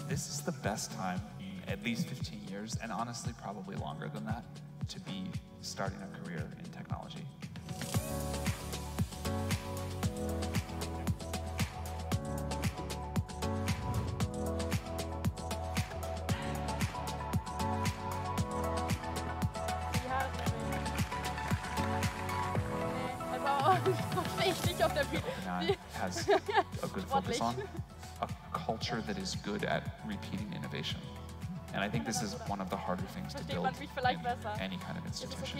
This is the best time, at least 15 years, and honestly probably longer than that, to be starting a career in technology. Infineon has a good focus on a culture that is good at repeating innovation. And I think this is one of the harder things to build in any kind of institution.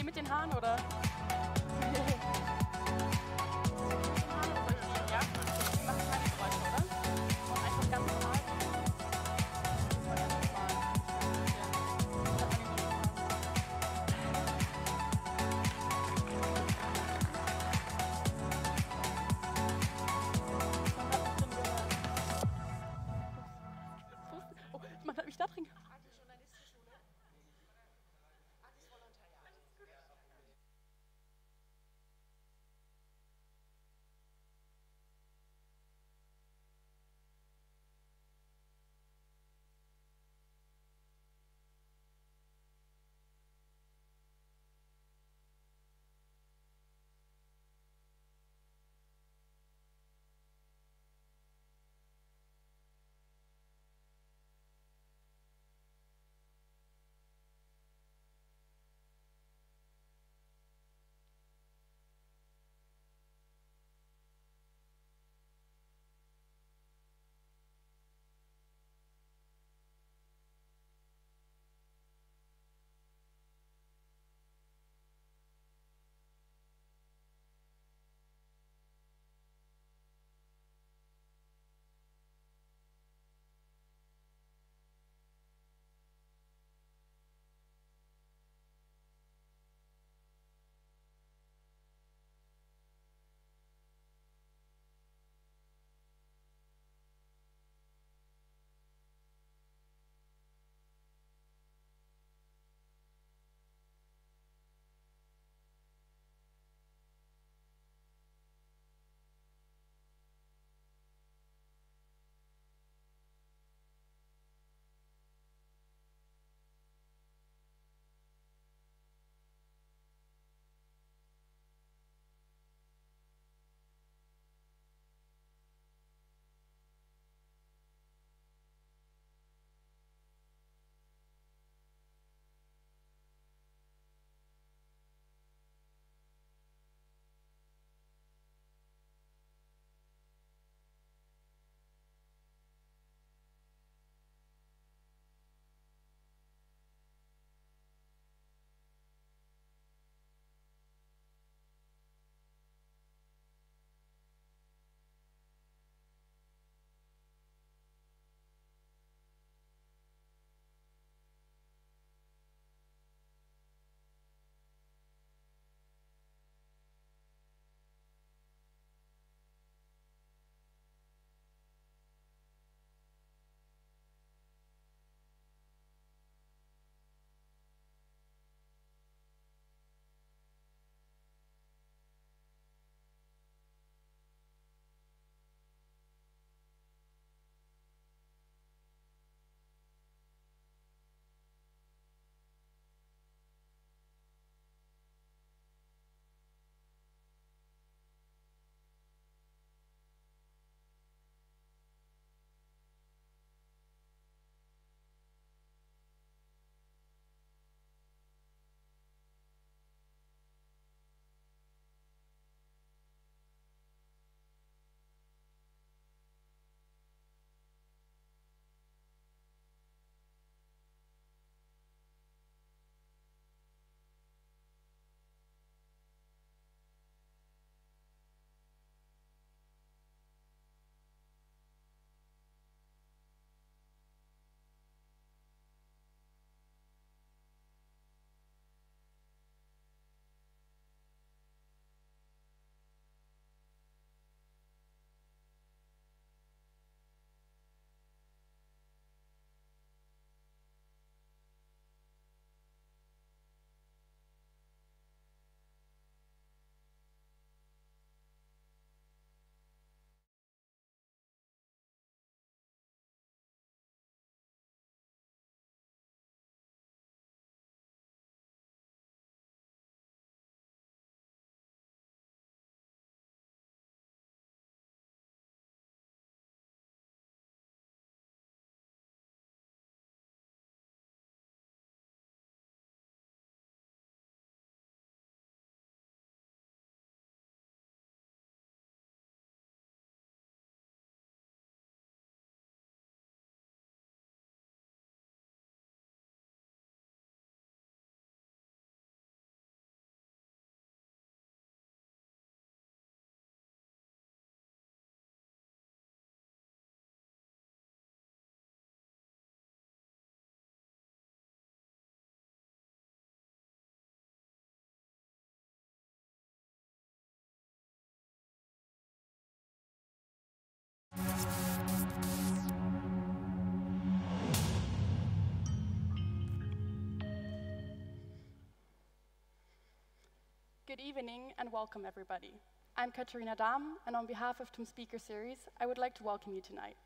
Good evening and welcome, everybody. I'm Katharina Dahm, and on behalf of TUM Speaker Series, I would like to welcome you tonight.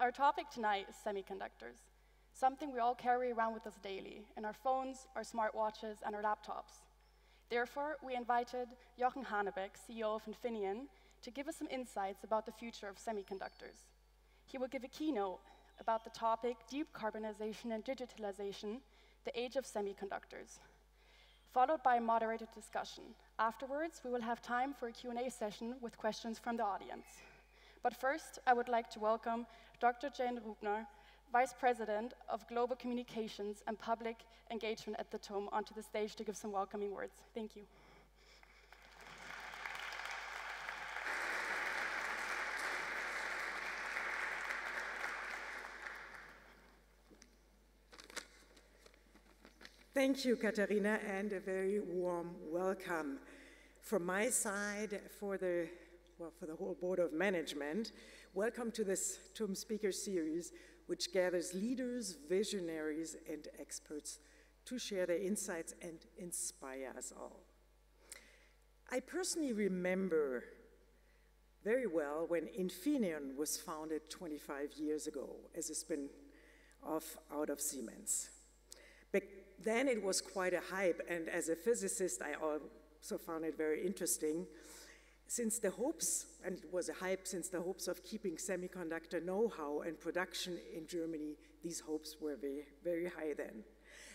Our topic tonight is semiconductors, something we all carry around with us daily in our phones, our smartwatches, and our laptops. Therefore, we invited Jochen Hanebeck, CEO of Infineon, to give us some insights about the future of semiconductors. He will give a keynote about the topic Decarbonization and Digitalization, the Age of Semiconductors, followed by a moderated discussion. Afterwards, we will have time for a Q&A session with questions from the audience. But first, I would like to welcome Dr. Jane Rubner, Vice President of Global Communications and Public Engagement at the TUM, onto the stage to give some welcoming words. Thank you. Thank you, Katharina, and a very warm welcome from my side for the whole Board of Management. Welcome to this TUM Speaker Series, which gathers leaders, visionaries, and experts to share their insights and inspire us all. I personally remember very well when Infineon was founded 25 years ago as a spin-off out of Siemens. Back then it was quite a hype, and as a physicist I also found it very interesting, since the hopes, and it was a hype since the hopes of keeping semiconductor know-how and production in Germany, these hopes were very, very high then.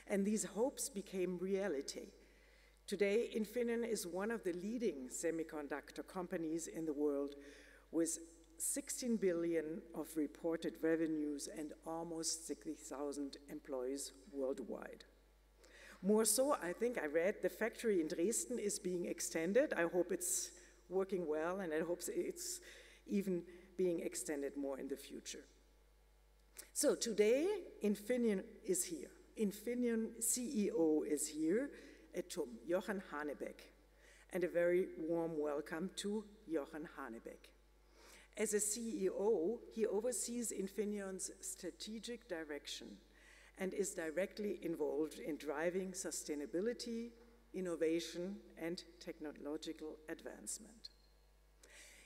And these hopes became reality. Today, Infineon is one of the leading semiconductor companies in the world with 16 billion of reported revenues and almost 60,000 employees worldwide. More so, I think I read the factory in Dresden is being extended. I hope it's working well, and I hope it's even being extended more in the future. So today, Infineon is here. Infineon CEO is here at TUM, Jochen Hanebeck. And a very warm welcome to Jochen Hanebeck. As a CEO, he oversees Infineon's strategic direction and is directly involved in driving sustainability, innovation, and technological advancement.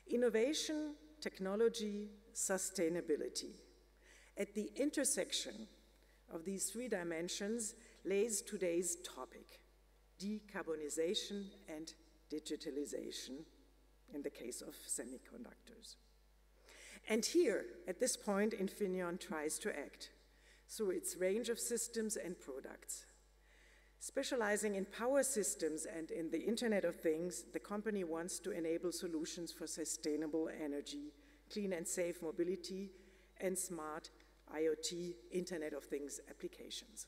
Innovation, technology, sustainability. At the intersection of these three dimensions lays today's topic, decarbonization and digitalization in the case of semiconductors. And here, at this point, Infineon tries to act through its range of systems and products. Specializing in power systems and in the Internet of Things, the company wants to enable solutions for sustainable energy, clean and safe mobility, and smart IoT, Internet of Things applications.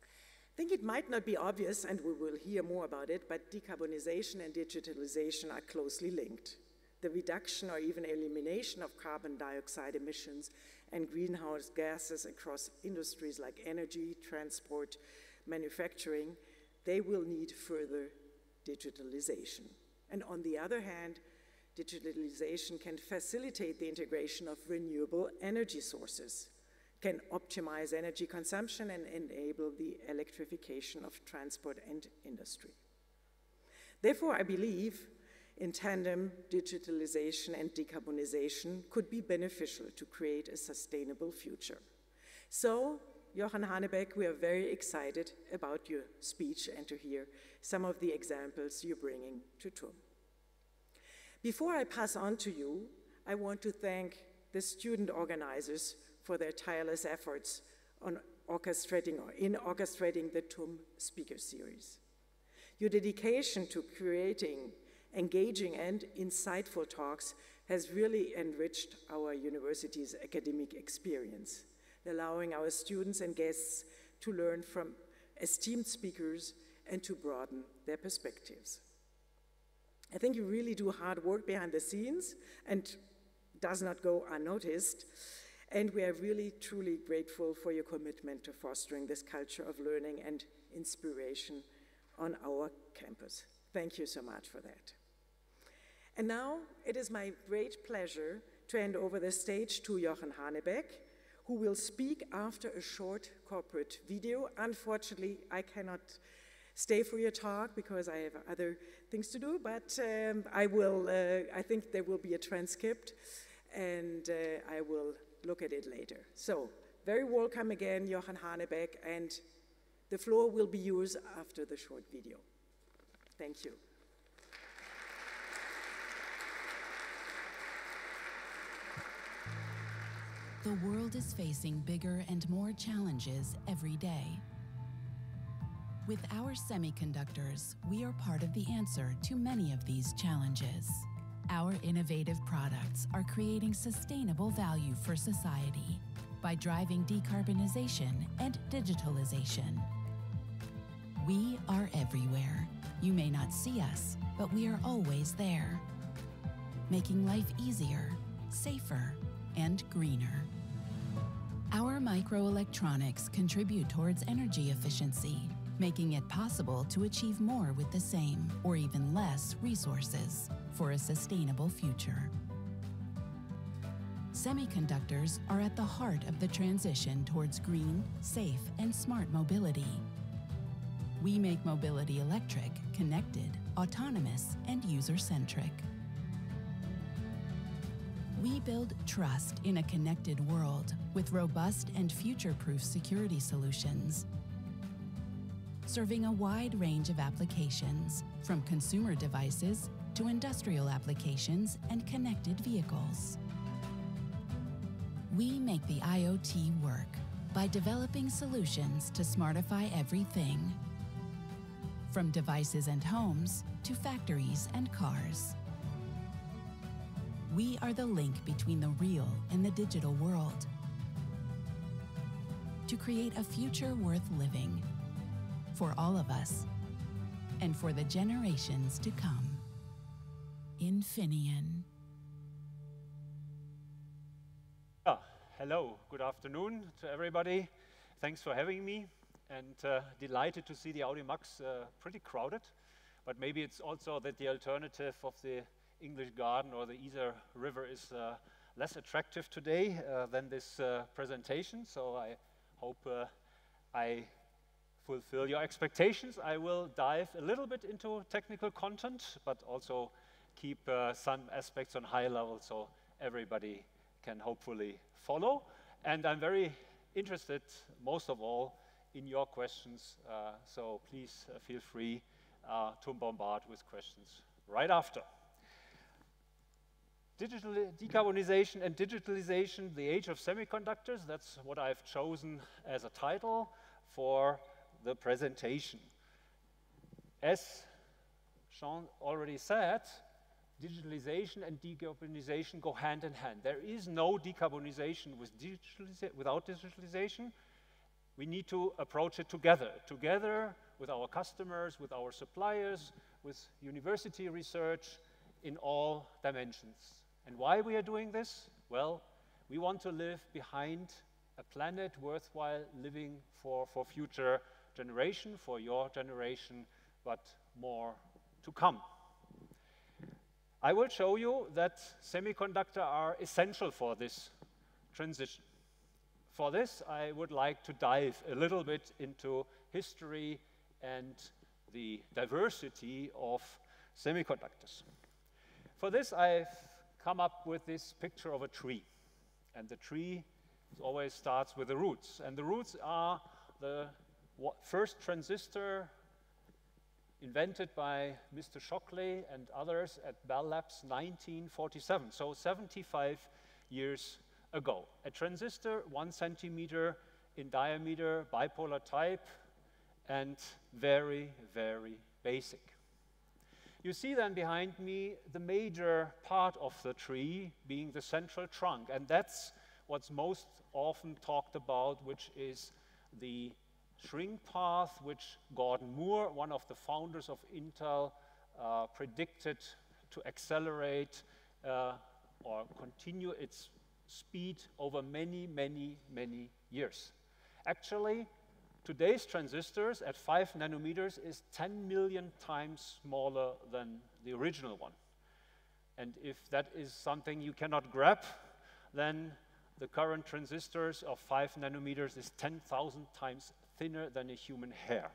I think it might not be obvious, and we will hear more about it, but decarbonization and digitalization are closely linked. The reduction or even elimination of carbon dioxide emissions and greenhouse gases across industries like energy, transport, manufacturing, they will need further digitalization. And on the other hand, digitalization can facilitate the integration of renewable energy sources, can optimize energy consumption and enable the electrification of transport and industry. Therefore, I believe in tandem, digitalization and decarbonization could be beneficial to create a sustainable future. So, Jochen Hanebeck, we are very excited about your speech and to hear some of the examples you're bringing to TUM. Before I pass on to you, I want to thank the student organizers for their tireless efforts in orchestrating the TUM Speaker Series. Your dedication to creating engaging and insightful talks has really enriched our university's academic experience, allowing our students and guests to learn from esteemed speakers and to broaden their perspectives. I think you really do hard work behind the scenes and does not go unnoticed, and we are really truly grateful for your commitment to fostering this culture of learning and inspiration on our campus. Thank you so much for that. And now it is my great pleasure to hand over the stage to Jochen Hanebeck, who will speak after a short corporate video. Unfortunately, I cannot stay for your talk because I have other things to do, but I think there will be a transcript and I will look at it later. So, very welcome again, Jochen Hanebeck, and the floor will be yours after the short video. Thank you. The world is facing bigger and more challenges every day. With our semiconductors, we are part of the answer to many of these challenges. Our innovative products are creating sustainable value for society by driving decarbonization and digitalization. We are everywhere. You may not see us, but we are always there, making life easier, safer, and greener. Our microelectronics contribute towards energy efficiency, making it possible to achieve more with the same or even less resources for a sustainable future. Semiconductors are at the heart of the transition towards green, safe, and smart mobility. We make mobility electric, connected, autonomous, and user-centric. We build trust in a connected world with robust and future-proof security solutions, serving a wide range of applications, from consumer devices to industrial applications and connected vehicles. We make the IoT work by developing solutions to smartify everything, from devices and homes to factories and cars. We are the link between the real and the digital world to create a future worth living for all of us and for the generations to come. Infineon. Hello, good afternoon to everybody. Thanks for having me, and delighted to see the Audimax pretty crowded, but maybe it's also that the alternative of the English Garden or the Isar River is less attractive today than this presentation, so I hope I fulfill your expectations. I will dive a little bit into technical content, but also keep some aspects on high level so everybody can hopefully follow. And I'm very interested, most of all, in your questions, so please feel free to bombard with questions right after. Decarbonization and digitalization, the age of semiconductors, that's what I've chosen as a title for the presentation. As Sean already said, digitalization and decarbonization go hand in hand. There is no decarbonization without digitalization. We need to approach it together with our customers, with our suppliers, with university research in all dimensions. And why we are doing this? Well, we want to live behind a planet worthwhile living for future generation, for your generation, but more to come. I will show you that semiconductors are essential for this transition. For this, I would like to dive a little bit into history and the diversity of semiconductors. For this, I've come up with this picture of a tree. And the tree always starts with the roots. And the roots are the first transistor invented by Mr. Shockley and others at Bell Labs 1947, so 75 years ago. A transistor 1 centimeter in diameter, bipolar type, and very, very basic. You see then behind me the major part of the tree being the central trunk, and that's what's most often talked about, which is the shrink path, which Gordon Moore, one of the founders of Intel, predicted to accelerate or continue its speed over many, many, many years. Actually, today's transistors at 5 nanometers is 10 million times smaller than the original one. And if that is something you cannot grab, then the current transistors of 5 nanometers is 10,000 times thinner than a human hair.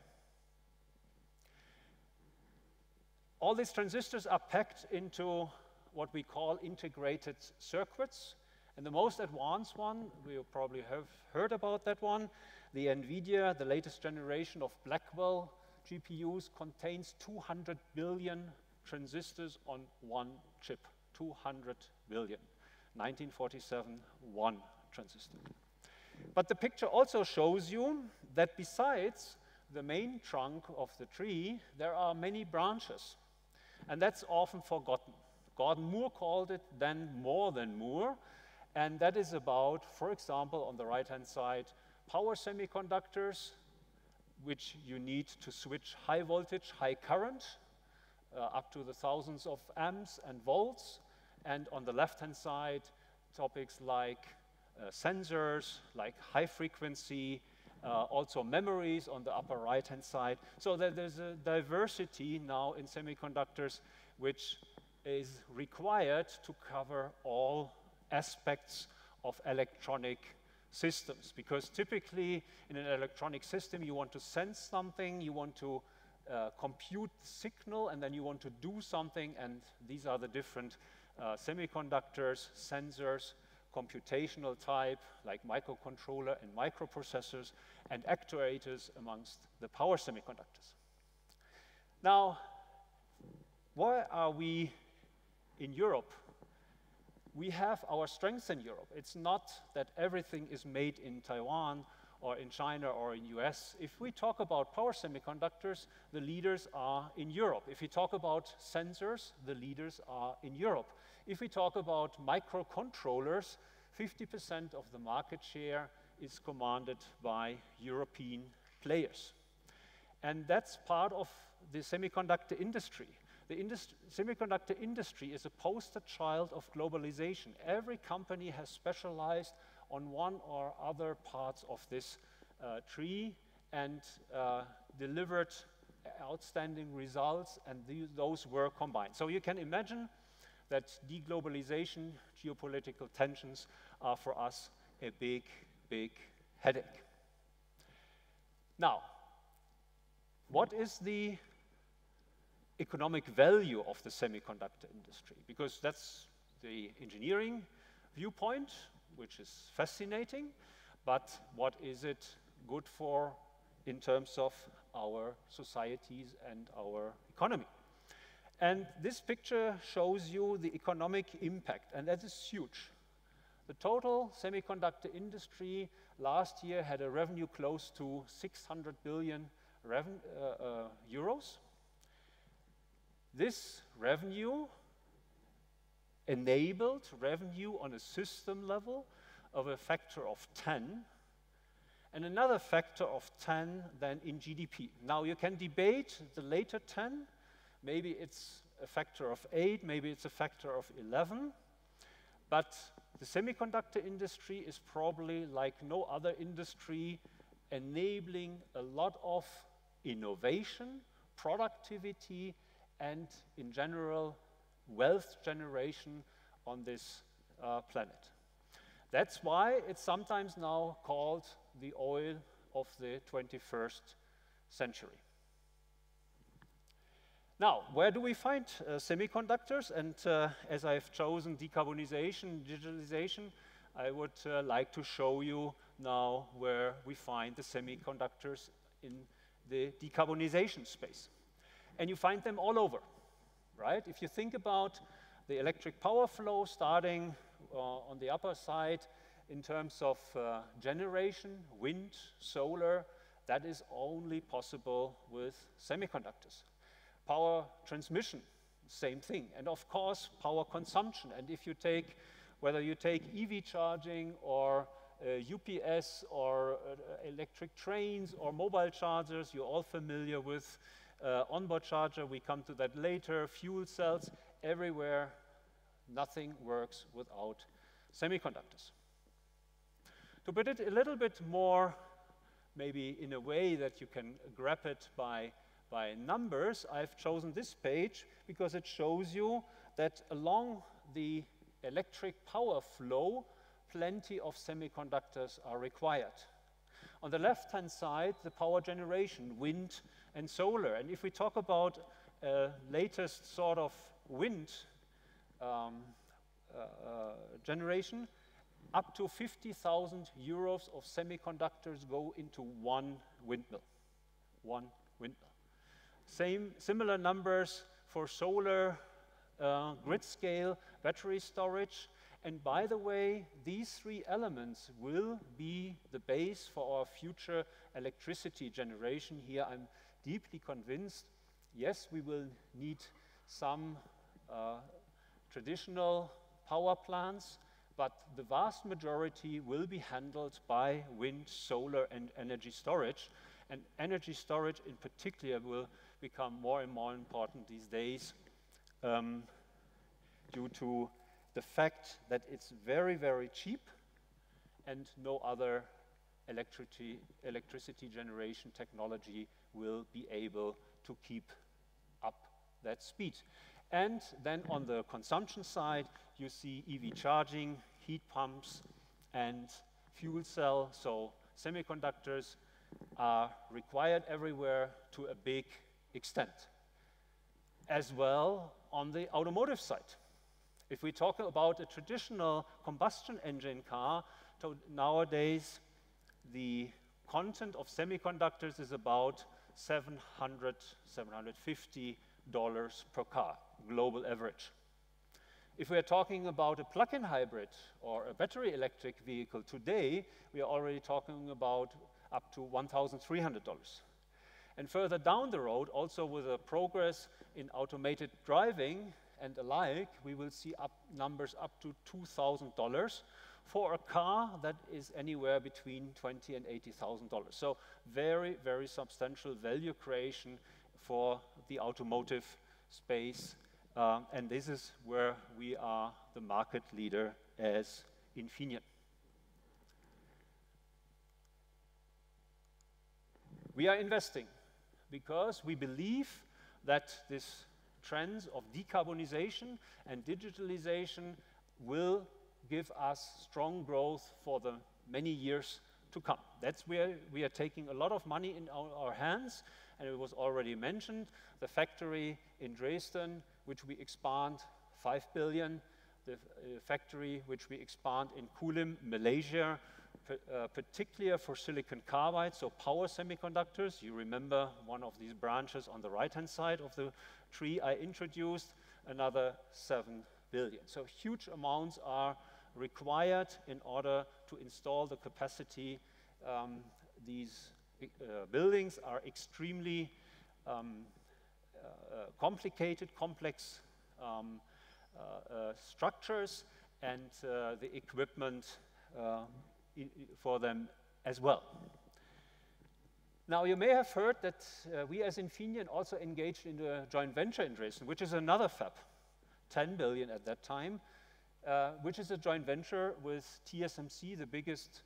all these transistors are packed into what we call integrated circuits. And the most advanced one, we probably have heard about that one, the NVIDIA, the latest generation of Blackwell GPUs, contains 200 billion transistors on one chip. 200 billion. 1947, one transistor. But the picture also shows you that besides the main trunk of the tree, there are many branches. And that's often forgotten. Gordon Moore called it then more than Moore. And that is about, for example, on the right-hand side, power semiconductors, which you need to switch high voltage, high current, up to the thousands of amps and volts. And on the left-hand side, topics like sensors, like high frequency, also memories on the upper right-hand side. So that there's a diversity now in semiconductors which is required to cover all aspects of electronic systems. Because typically in an electronic system, you want to sense something, you want to compute the signal, and then you want to do something, and these are the different semiconductors, sensors, computational type, like microcontroller and microprocessors, and actuators amongst the power semiconductors. Now, where are we in Europe? We have our strengths in Europe. It's not that everything is made in Taiwan or in China or in US. If we talk about power semiconductors, the leaders are in Europe. If we talk about sensors, the leaders are in Europe. If we talk about microcontrollers, 50% of the market share is commanded by European players. And that's part of the semiconductor industry. The semiconductor industry is a poster child of globalization. Every company has specialized on one or other parts of this tree and delivered outstanding results, and those were combined. So you can imagine that deglobalization, geopolitical tensions are for us a big, big headache. Now, what is the economic value of the semiconductor industry? Because that's the engineering viewpoint, which is fascinating, but what is it good for in terms of our societies and our economy? And this picture shows you the economic impact, and that is huge. The total semiconductor industry last year had a revenue close to 600 billion euros. This revenue enabled revenue on a system level of a factor of 10, and another factor of 10 than in GDP. Now you can debate the later 10, maybe it's a factor of 8, maybe it's a factor of 11, but the semiconductor industry is probably like no other industry, enabling a lot of innovation, productivity, and in general, wealth generation on this planet. That's why it's sometimes now called the oil of the 21st century. Now, where do we find semiconductors? And as I've chosen decarbonization, digitalization, I would like to show you now where we find the semiconductors in the decarbonization space. And you find them all over, right? If you think about the electric power flow starting on the upper side in terms of generation, wind, solar, that is only possible with semiconductors. Power transmission, same thing. And of course, power consumption. And if you take, whether you take EV charging or UPS or electric trains or mobile chargers, you're all familiar with onboard charger, we come to that later, fuel cells, everywhere, nothing works without semiconductors. To put it a little bit more, maybe in a way that you can grab it by numbers, I've chosen this page because it shows you that along the electric power flow, plenty of semiconductors are required. On the left-hand side, the power generation, wind and solar. And if we talk about latest sort of wind generation, up to 50,000 euros of semiconductors go into one windmill. One windmill. Similar numbers for solar, grid scale, battery storage. And by the way, these three elements will be the base for our future electricity generation. Here I'm deeply convinced, yes, we will need some traditional power plants, but the vast majority will be handled by wind, solar, and energy storage. And energy storage in particular will become more and more important these days due to the fact that it's very, very cheap and no other electricity generation technology will be able to keep up that speed. And then on the consumption side, you see EV charging, heat pumps, and fuel cell. So semiconductors are required everywhere to a big extent. As well on the automotive side. If we talk about a traditional combustion engine car, nowadays the content of semiconductors is about $700, $750 per car, global average. If we are talking about a plug-in hybrid or a battery electric vehicle today, we are already talking about up to $1,300. And further down the road, also with a progress in automated driving and alike, we will see numbers up to $2,000 for a car that is anywhere between $20,000 and $80,000. So very, very substantial value creation for the automotive space. And this is where we are the market leader as Infineon. We are investing because we believe that this trends of decarbonization and digitalization will give us strong growth for the many years to come. That's where we are taking a lot of money in our hands, and it was already mentioned, the factory in Dresden, which we expand 5 billion, the factory which we expand in Kulim, Malaysia, particularly for silicon carbide, so power semiconductors. You remember one of these branches on the right-hand side of the tree I introduced, another 7 billion. So huge amounts are required in order to install the capacity. These buildings are extremely complicated, complex structures, and the equipment for them as well. Now, you may have heard that we as Infineon also engaged in a joint venture in Dresden, which is another fab, 10 billion at that time, which is a joint venture with TSMC, the biggest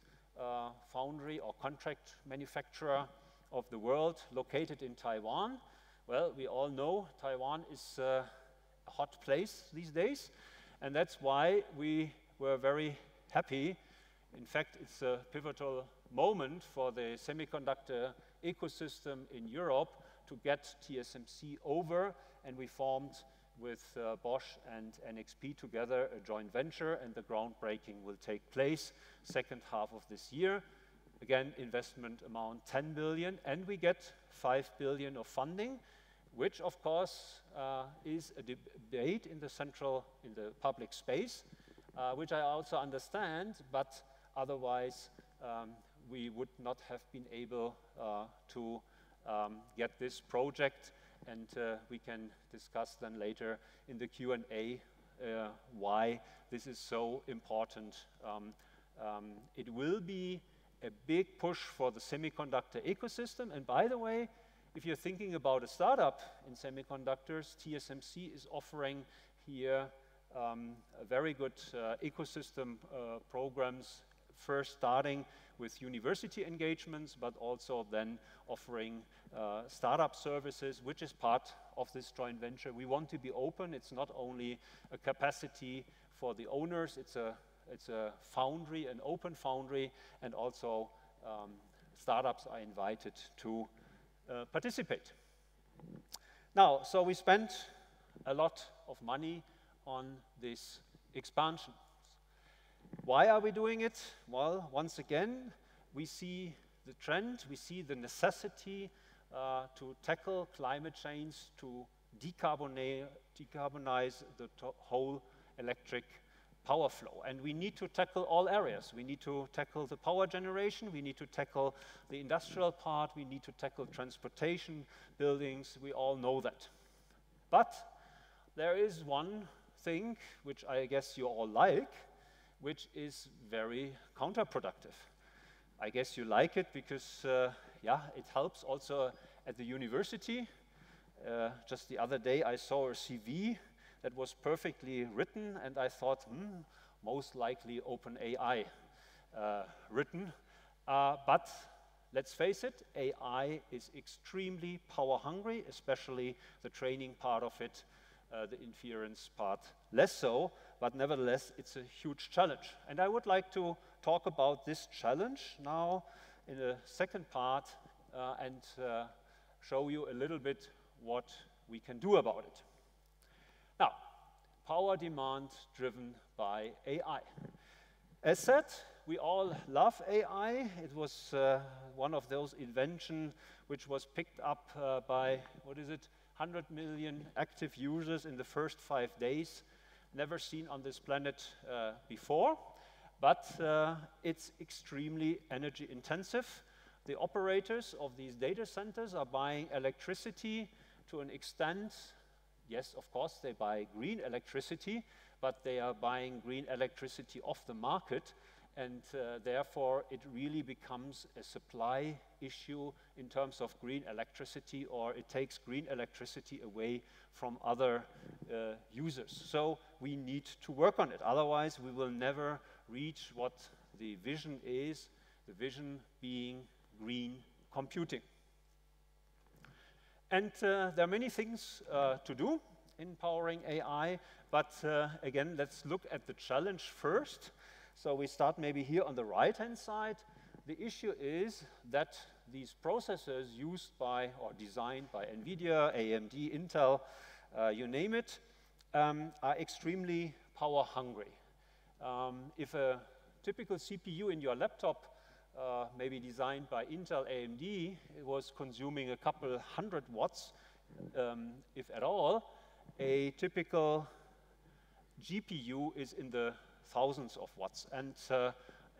foundry or contract manufacturer of the world, located in Taiwan. Well, we all know Taiwan is a hot place these days, and that's why we were very happy. In fact, it's a pivotal moment for the semiconductor ecosystem in Europe to get TSMC over, and we formed with Bosch and NXP together a joint venture, and the groundbreaking will take place second half of this year. Again, investment amount 10 billion, and we get 5 billion of funding, which of course is a debate in the public space, which I also understand, but otherwise we would not have been able to get this project, and we can discuss then later in the Q&A why this is so important. It will be a big push for the semiconductor ecosystem, and by the way, if you're thinking about a startup in semiconductors, TSMC is offering here a very good ecosystem programs, first starting with university engagements, but also then offering startup services, which is part of this joint venture. We want to be open. It's not only a capacity for the owners, it's a foundry, an open foundry, and also startups are invited to participate. Now, so we spent a lot of money on this expansion. Why are we doing it? Well, once again, we see the trend, we see the necessity to tackle climate change, to decarbonize the whole electric power flow. And we need to tackle all areas. We need to tackle the power generation, we need to tackle the industrial part, we need to tackle transportation, buildings, we all know that. But there is one thing which I guess you all like, which is very counterproductive. I guess you like it because, yeah, it helps also at the university. Just the other day I saw a CV that was perfectly written, and I thought, most likely OpenAI written. But let's face it, AI is extremely power hungry, especially the training part of it, the inference part less so, but nevertheless it's a huge challenge. And I would like to talk about this challenge now in the second part and show you a little bit what we can do about it. Now, power demand driven by AI. As said, we all love AI. It was one of those inventions which was picked up by, 100 million active users in the first 5 days. Never seen on this planet before, but it's extremely energy intensive. The operators of these data centers are buying electricity to an extent. Yes, of course, they buy green electricity, but they are buying green electricity off the market, and therefore it really becomes a supply issue in terms of green electricity, or it takes green electricity away from other users. So we need to work on it, otherwise we will never reach what the vision is, the vision being green computing. And there are many things to do in powering AI, but again, let's look at the challenge first. So we start maybe here on the right-hand side. The issue is that these processors used by or designed by NVIDIA, AMD, Intel, you name it, are extremely power hungry. If a typical CPU in your laptop, maybe designed by Intel, AMD, it was consuming a couple 100 watts, if at all, a typical GPU is in the thousands of watts, and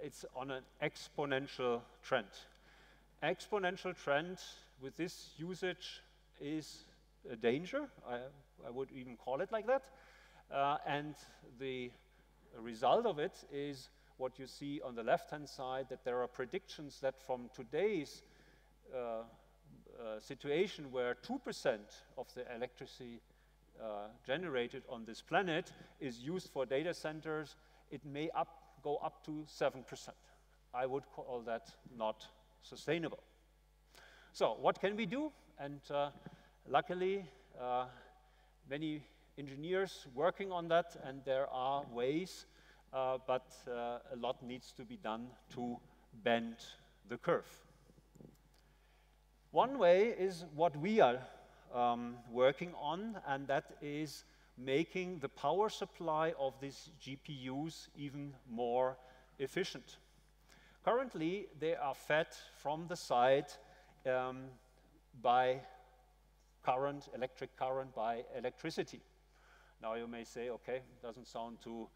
it's on an exponential trend. Exponential trend with this usage is a danger, I would even call it like that, and the result of it is what you see on the left-hand side, that there are predictions that from today's situation where 2% of the electricity generated on this planet is used for data centers, it may go up to 7%. I would call that not sustainable. So what can we do? And luckily, many engineers working on that, and there are ways, but a lot needs to be done to bend the curve. One way is what we are working on, and that is making the power supply of these GPUs even more efficient. Currently, they are fed from the side by current, electric current, by electricity. Now you may say, okay, doesn't sound too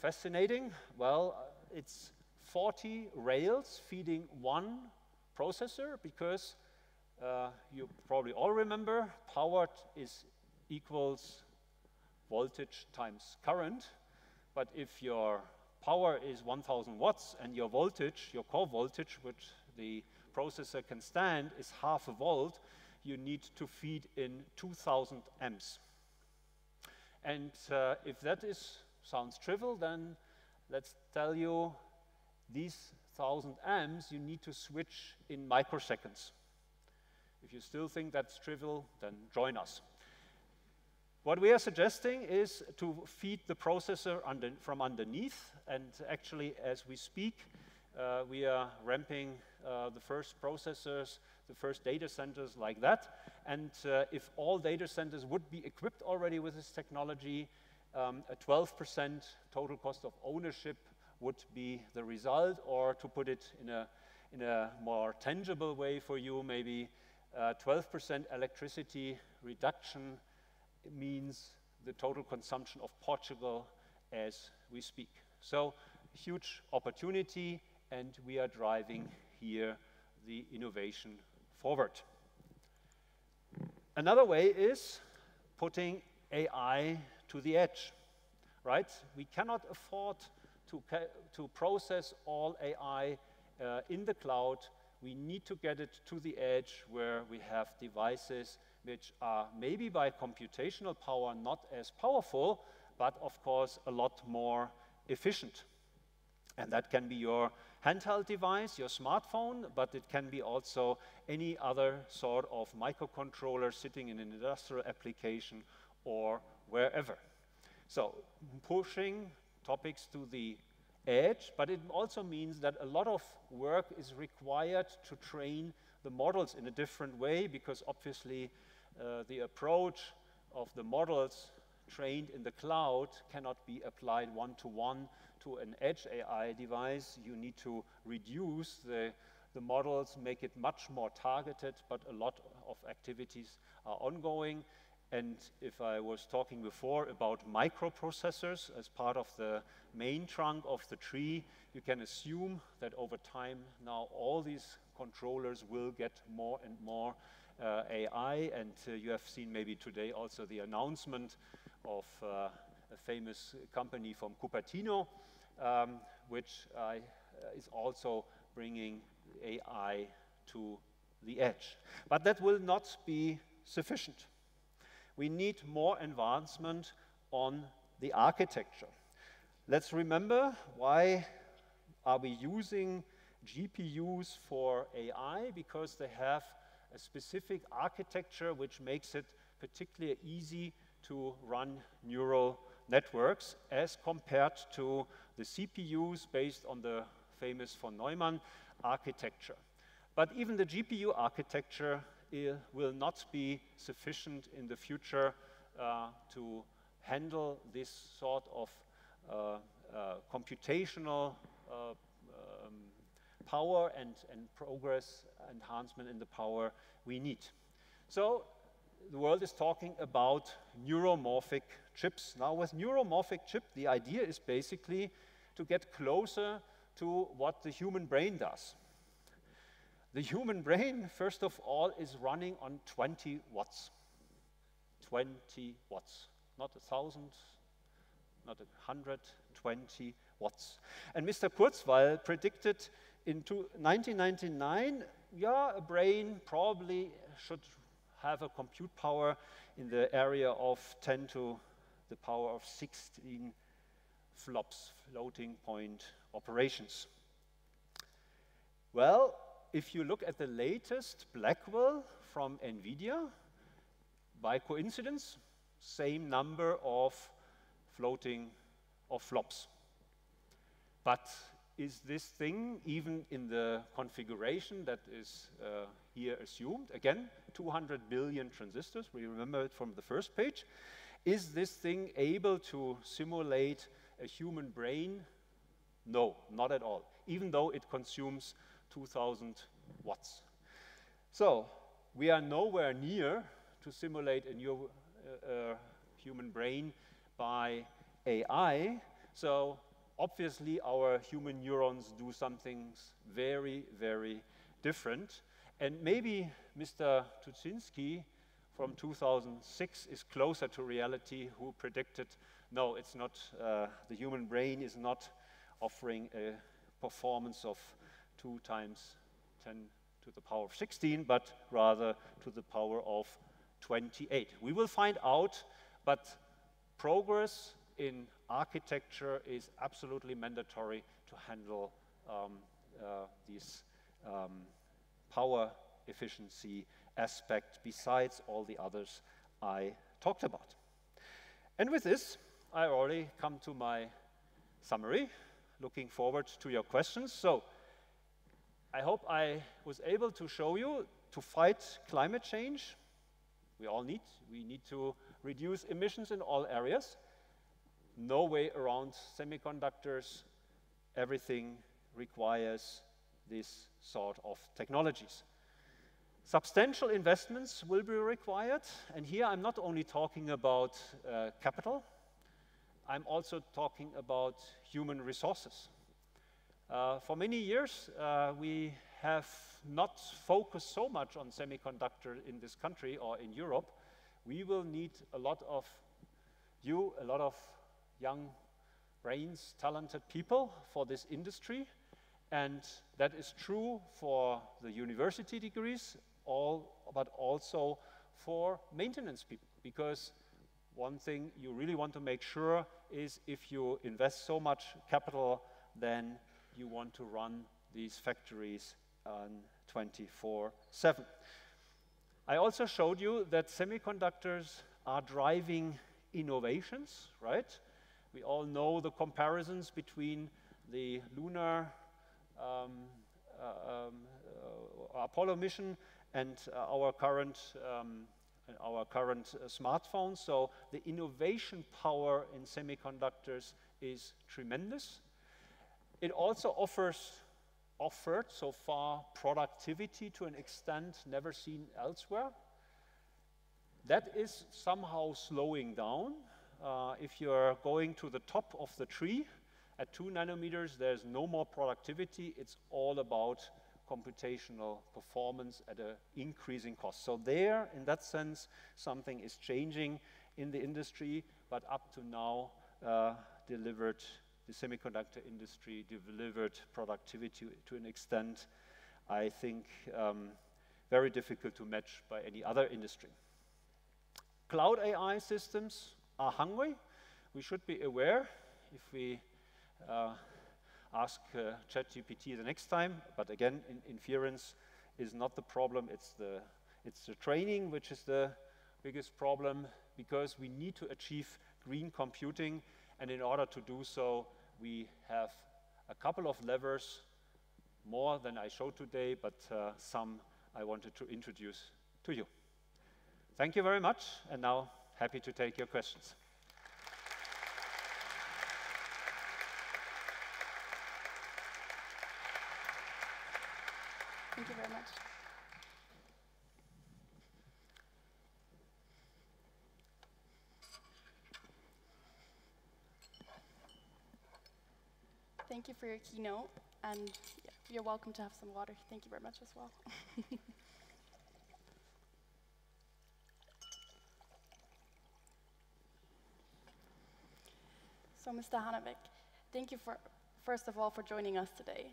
fascinating. Well, it's 40 rails feeding one processor, because you probably all remember, power equals voltage times current. But if your power is 1000 watts and your voltage, your core voltage, which the processor can stand, is half a volt, you need to feed in 2000 amps. And if that sounds trivial, then let's tell you these 1000 amps you need to switch in microseconds. If you still think that's trivial, then join us. What we are suggesting is to feed the processor from underneath, and actually as we speak, we are ramping the first processors, the first data centers like that. And if all data centers would be equipped already with this technology, a 12% total cost of ownership would be the result, or to put it in a more tangible way for you, maybe 12% electricity reduction means the total consumption of Portugal as we speak. So huge opportunity, and we are driving here the innovation forward. Another way is putting AI to the edge, right? We cannot afford to process all AI in the cloud. We need to get it to the edge where we have devices which are maybe by computational power not as powerful, but of course a lot more efficient. And that can be your handheld device, your smartphone, but it can be also any other sort of microcontroller sitting in an industrial application or wherever. So pushing topics to the edge, but it also means that a lot of work is required to train the models in a different way, because obviously the approach of the models trained in the cloud cannot be applied one-to-one to an edge AI device. You need to reduce the models, make it much more targeted, but a lot of activities are ongoing. And if I was talking before about microprocessors as part of the main trunk of the tree, you can assume that over time now all these controllers will get more and more AI, and you have seen maybe today also the announcement of a famous company from Cupertino, which is also bringing AI to the edge. But that will not be sufficient. We need more advancement on the architecture. Let's remember, why are we using GPUs for AI? Because they have a specific architecture which makes it particularly easy to run neural networks as compared to the CPUs based on the famous von Neumann architecture. But even the GPU architecture will not be sufficient in the future to handle this sort of computational power and progress enhancement in the power we need. So the world is talking about neuromorphic chips. Now with neuromorphic chip, the idea is basically to get closer to what the human brain does. The human brain, first of all, is running on 20 watts. 20 watts, not 1,000, not 100, 20 watts. And Mr. Kurzweil predicted in 1999, yeah, a brain probably should have a compute power in the area of 10 to the power of 16 flops, floating point operations. Well, if you look at the latest Blackwell from NVIDIA, by coincidence, same number of flops. But is this thing even in the configuration that is here assumed? Again, 200 billion transistors, we remember it from the first page. Is this thing able to simulate a human brain? No, not at all, even though it consumes 2,000 watts. So we are nowhere near to simulate a new human brain by AI. So obviously our human neurons do some things very, very different. And maybe Mr. Tuczynski from 2006 is closer to reality, who predicted, no, it's not, the human brain is not offering a performance of 2 times 10 to the power of 16, but rather to the power of 28. We will find out, but progress in architecture is absolutely mandatory to handle this power efficiency aspect, besides all the others I talked about. And with this, I already come to my summary, looking forward to your questions. So I hope I was able to show you to fight climate change. We need to reduce emissions in all areas. No way around semiconductors. Everything requires this sort of technologies. Substantial investments will be required, and here I'm not only talking about capital, I'm also talking about human resources. For many years, we have not focused so much on semiconductor in this country or in Europe. We will need a lot of a lot of young brains, talented people for this industry, and that is true for the university degrees, but also for maintenance people, because one thing you really want to make sure is if you invest so much capital, then you want to run these factories on 24/7. I also showed you that semiconductors are driving innovations, right? We all know the comparisons between the lunar Apollo mission and our current smartphones. So the innovation power in semiconductors is tremendous. It also offered so far productivity to an extent never seen elsewhere. That is somehow slowing down. If you're going to the top of the tree at 2 nanometers, there's no more productivity. It's all about computational performance at an increasing cost. So there, in that sense, something is changing in the industry, but up to now, the semiconductor industry delivered productivity to an extent, I think, very difficult to match by any other industry. Cloud AI systems are hungry. We should be aware if we ask ChatGPT the next time, but again, inference is not the problem, it's the training which is the biggest problem, because we need to achieve green computing, and in order to do so, we have a couple of levers, more than I showed today, but some I wanted to introduce to you. Thank you very much, and now happy to take your questions. Thank you very much. Thank you for your keynote, and yeah, you're welcome to have some water. Thank you very much as well. So, Mr. Hanebeck, thank you first of all for joining us today.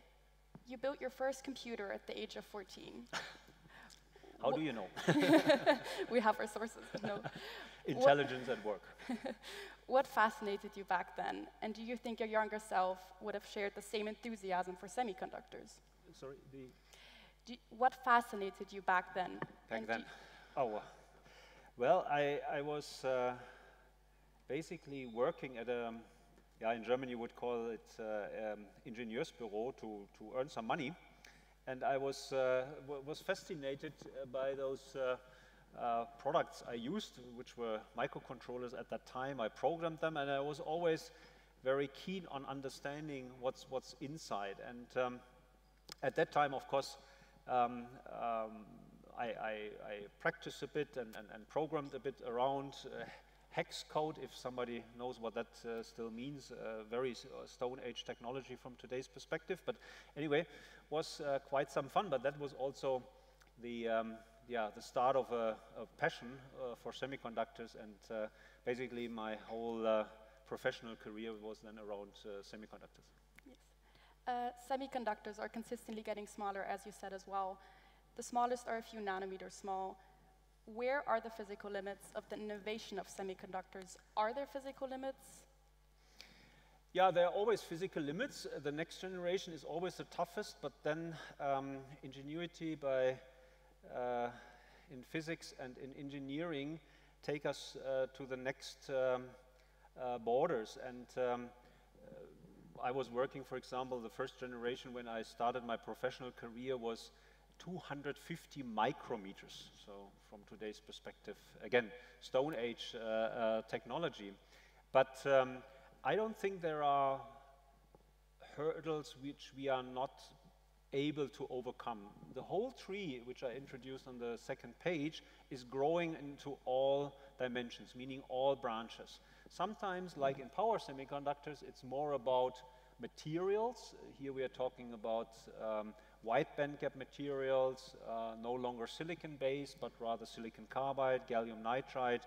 You built your first computer at the age of 14. How do you know? We have our sources. No. Intelligence at work. What fascinated you back then? And do you think your younger self would have shared the same enthusiasm for semiconductors? Sorry, what fascinated you back then? Back then? Oh, well, I was basically working at a, in Germany you would call it Ingenieursbüro to earn some money. And I was fascinated by those products I used, which were microcontrollers at that time. I programmed them, and I was always very keen on understanding what's inside. And at that time, of course, I practiced a bit and programmed a bit around hex code, if somebody knows what that still means, very Stone Age technology from today's perspective. But anyway, was quite some fun, but that was also the start of a passion for semiconductors, and basically my whole professional career was then around semiconductors. Yes. Semiconductors are consistently getting smaller, as you said as well. The smallest are a few nanometers small. Where are the physical limits of the innovation of semiconductors? Are there physical limits? Yeah, there are always physical limits. The next generation is always the toughest, but then ingenuity in physics and in engineering take us to the next borders. And I was working, for example, the first generation when I started my professional career was 250 micrometers. So from today's perspective, again, Stone Age technology. But I don't think there are hurdles which we are not able to overcome. The whole tree, which I introduced on the second page, is growing into all dimensions, meaning all branches. Sometimes, like in power semiconductors, it's more about materials. Here we are talking about wide bandgap materials, no longer silicon-based, but rather silicon carbide, gallium nitride,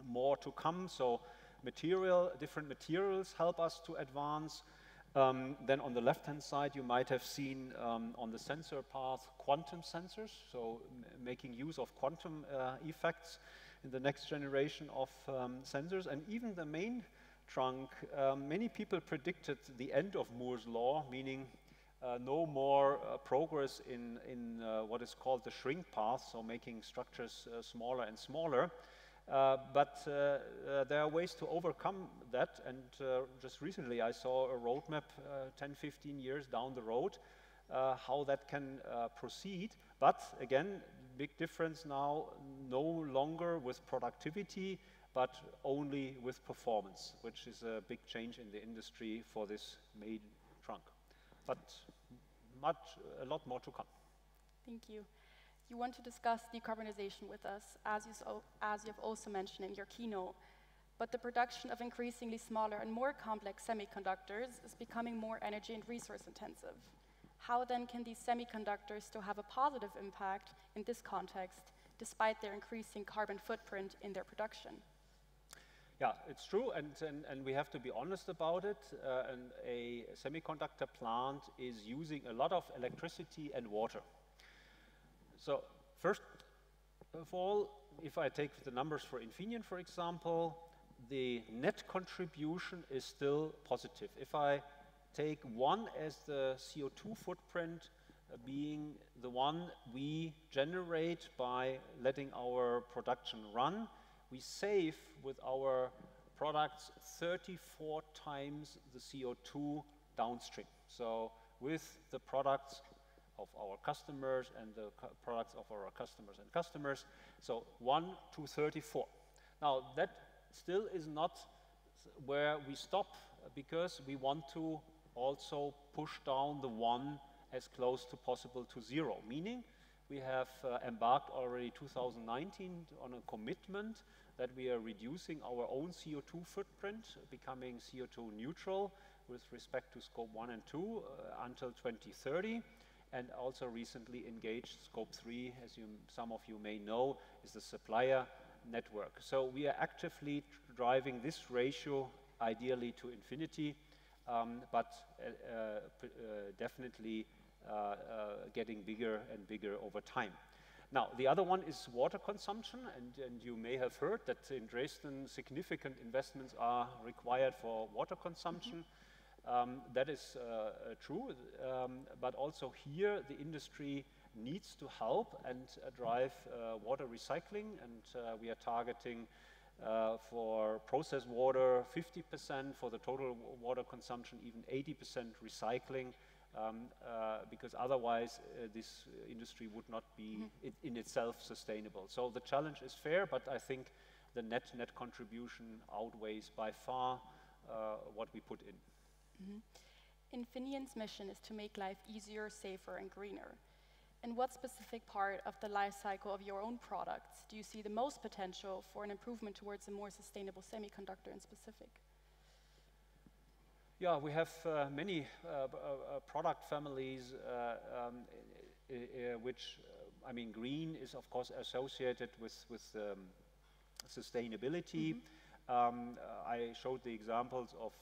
more to come. So different materials help us to advance. Then on the left-hand side, you might have seen on the sensor path quantum sensors, so making use of quantum effects in the next generation of sensors. And even the main trunk, many people predicted the end of Moore's law, meaning no more progress in what is called the shrink path, so making structures smaller and smaller. But there are ways to overcome that, and just recently I saw a roadmap 10, 15 years down the road, how that can proceed. But again, big difference now, no longer with productivity, but only with performance, which is a big change in the industry for this main trunk. But a lot more to come. Thank you. You want to discuss decarbonization with us, as you've also mentioned in your keynote, but the production of increasingly smaller and more complex semiconductors is becoming more energy and resource intensive. How then can these semiconductors still have a positive impact in this context, despite their increasing carbon footprint in their production? Yeah, it's true, and we have to be honest about it. And a semiconductor plant is using a lot of electricity and water. So first of all, if I take the numbers for Infineon, for example, the net contribution is still positive. If I take one as the CO2 footprint being the one we generate by letting our production run, we save with our products 34 times the CO2 downstream. So with the products of our customers and the products of our customers, so 1 to 34. Now that still is not where we stop, because we want to also push down the 1 as close to possible to 0, meaning we have embarked already 2019 on a commitment that we are reducing our own CO2 footprint, becoming CO2 neutral with respect to scope 1 and 2 until 2030. And also recently engaged scope 3, as some of you may know, is the supplier network. So we are actively driving this ratio ideally to infinity, but definitely getting bigger and bigger over time. Now, the other one is water consumption, and you may have heard that in Dresden significant investments are required for water consumption. That is true, but also here the industry needs to help and drive water recycling, and we are targeting for processed water 50%, for the total water consumption even 80% recycling, because otherwise this industry would not be in itself sustainable. So the challenge is fair, but I think the net contribution outweighs by far what we put in. Infineon's mission is to make life easier, safer, and greener. In what specific part of the life cycle of your own products do you see the most potential for an improvement towards a more sustainable semiconductor in specific? Yeah, we have many product families which, I mean, green is of course associated with sustainability. I showed the examples of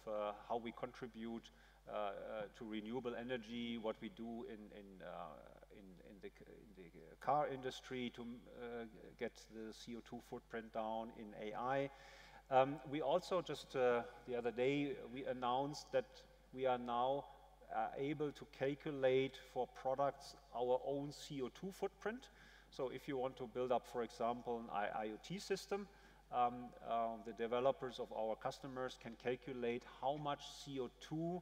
how we contribute to renewable energy, what we do in the car industry to get the CO2 footprint down, in AI. We also just the other day we announced that we are now able to calculate for products our own CO2 footprint. So if you want to build up, for example, an IoT system, the developers of our customers can calculate how much CO2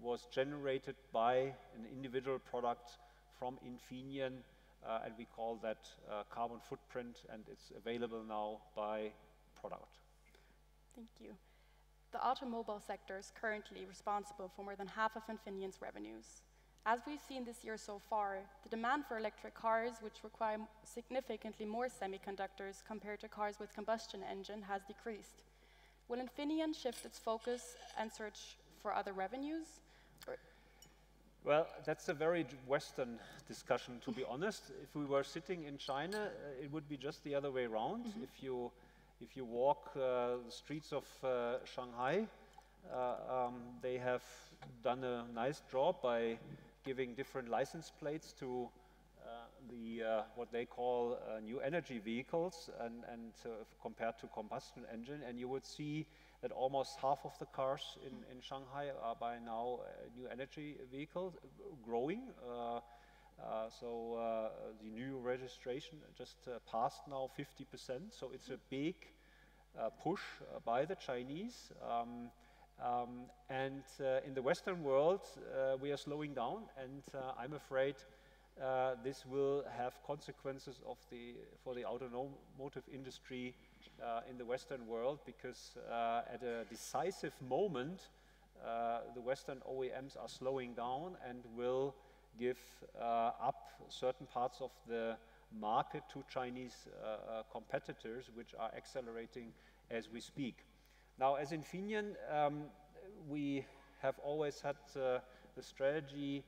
was generated by an individual product from Infineon, and we call that carbon footprint, and it's available now by product. Thank you. The automobile sector is currently responsible for more than half of Infineon's revenues. As we've seen this year so far, the demand for electric cars, which require significantly more semiconductors compared to cars with combustion engine, has decreased. Will Infineon shift its focus and search for other revenues? Well, that's a very Western discussion, to be honest. If we were sitting in China, it would be just the other way around. If you walk the streets of Shanghai, they have done a nice job by giving different license plates to what they call new energy vehicles, and compared to combustion engine, and you would see that almost half of the cars in Shanghai are by now new energy vehicles, growing. So the new registration just passed now 50%, so it's a big push by the Chinese. And in the Western world, we are slowing down, and I'm afraid this will have consequences for the automotive industry in the Western world, because at a decisive moment, the Western OEMs are slowing down and will give up certain parts of the market to Chinese competitors, which are accelerating as we speak. Now, as Infineon, we have always had the strategy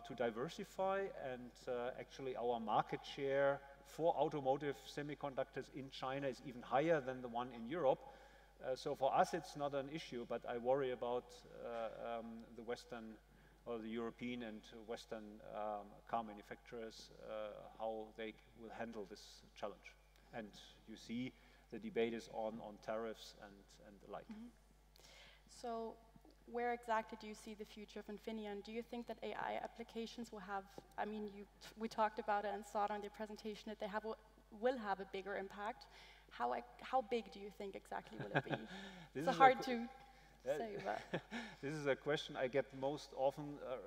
to diversify, and actually our market share for automotive semiconductors in China is even higher than the one in Europe. So for us it's not an issue, but I worry about the Western or the European and Western car manufacturers, how they will handle this challenge. And you see the debate is on tariffs and the like. So where exactly do you see the future of Infineon? Do you think that AI applications will have, I mean, we talked about it and saw it on the presentation, that they will have a bigger impact. How big do you think exactly will it be? It's hard to say, but. This is a question I get most often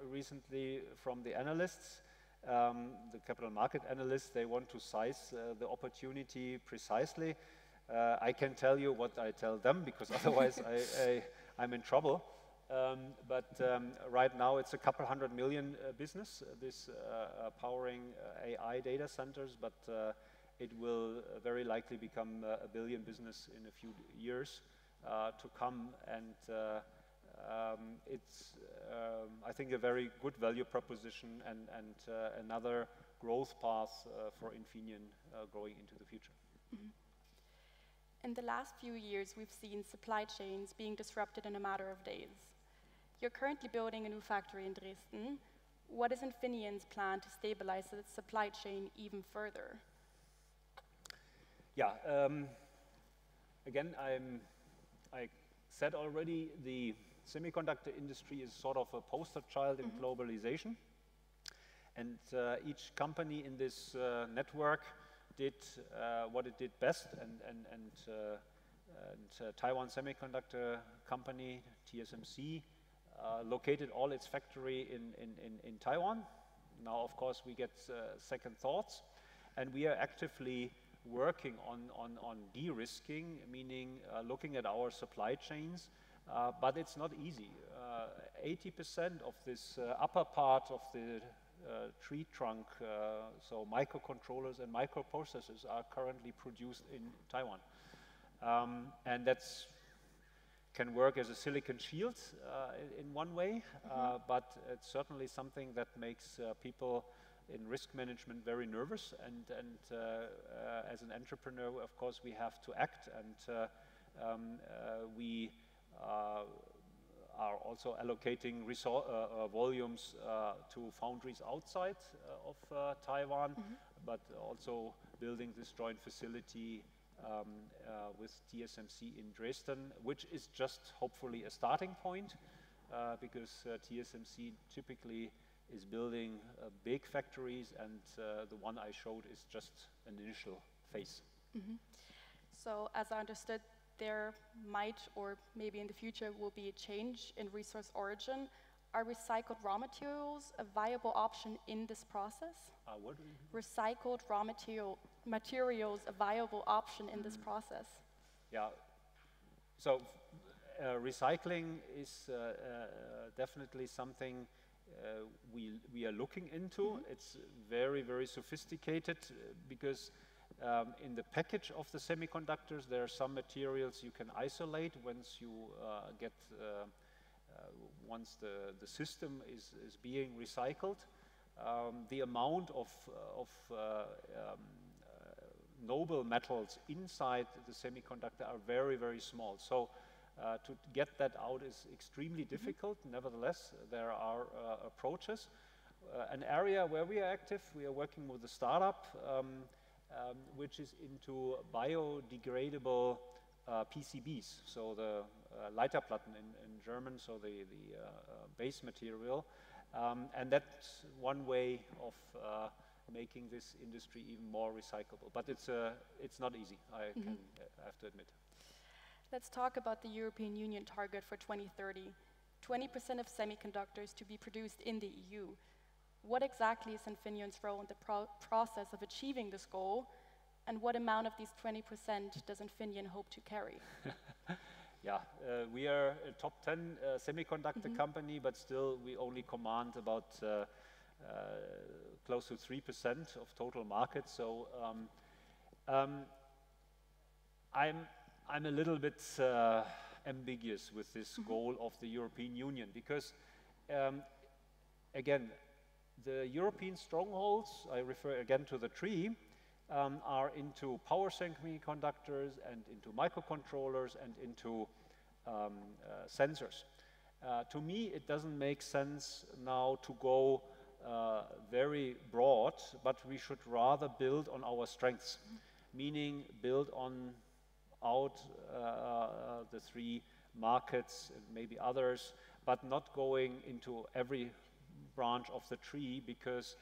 recently from the analysts. The capital market analysts, they want to size the opportunity precisely. I can tell you what I tell them, because otherwise I'm in trouble. But right now it's a couple $100 million business, this powering AI data centers, but it will very likely become a $1 billion business in a few years to come, and it's, I think, a very good value proposition and another growth path for Infineon going into the future. In the last few years, we've seen supply chains being disrupted in a matter of days. You're currently building a new factory in Dresden. What is Infineon's plan to stabilize the supply chain even further? Yeah, again, I said already, the semiconductor industry is sort of a poster child in globalization. And each company in this network did what it did best, and Taiwan Semiconductor Company, TSMC, located all its factory in Taiwan. Now, of course, we get second thoughts, and we are actively working on de-risking, meaning looking at our supply chains, but it's not easy. 80% of this upper part of the tree trunk, so microcontrollers and microprocessors, are currently produced in Taiwan. And that's can work as a silicon shield in one way, but it's certainly something that makes people in risk management very nervous, and as an entrepreneur, of course, we have to act, and we are also allocating volumes to foundries outside of Taiwan, but also building this joint facility with TSMC in Dresden, which is just hopefully a starting point, because TSMC typically is building big factories, and the one I showed is just an initial phase. So, as I understood, there might, or maybe in the future, will be a change in resource origin. Are recycled raw materials a viable option in this process? What? Recycled raw materials a viable option in this process? Yeah. So recycling is definitely something we are looking into. It's very, very sophisticated because in the package of the semiconductors, there are some materials you can isolate once you once the system is being recycled. The amount of noble metals inside the semiconductor are very, very small. So to get that out is extremely difficult. Nevertheless, there are approaches. An area where we are active, we are working with a startup which is into biodegradable PCBs, so the Leiterplatten in German, so the base material. And that's one way of making this industry even more recyclable. But it's not easy, I have to admit. Let's talk about the European Union target for 2030. 20% of semiconductors to be produced in the EU. What exactly is Infineon's role in the process of achieving this goal? And what amount of these 20% does Infineon hope to carry? Yeah, we are a top 10 semiconductor company, but still we only command about close to 3% of total market. So I'm a little bit ambiguous with this goal of the European Union because, again, the European strongholds, I refer again to the tree, are into power semiconductors and into microcontrollers and into sensors. To me, it doesn't make sense now to go very broad, but we should rather build on our strengths, meaning build on the three markets, and maybe others, but not going into every branch of the tree because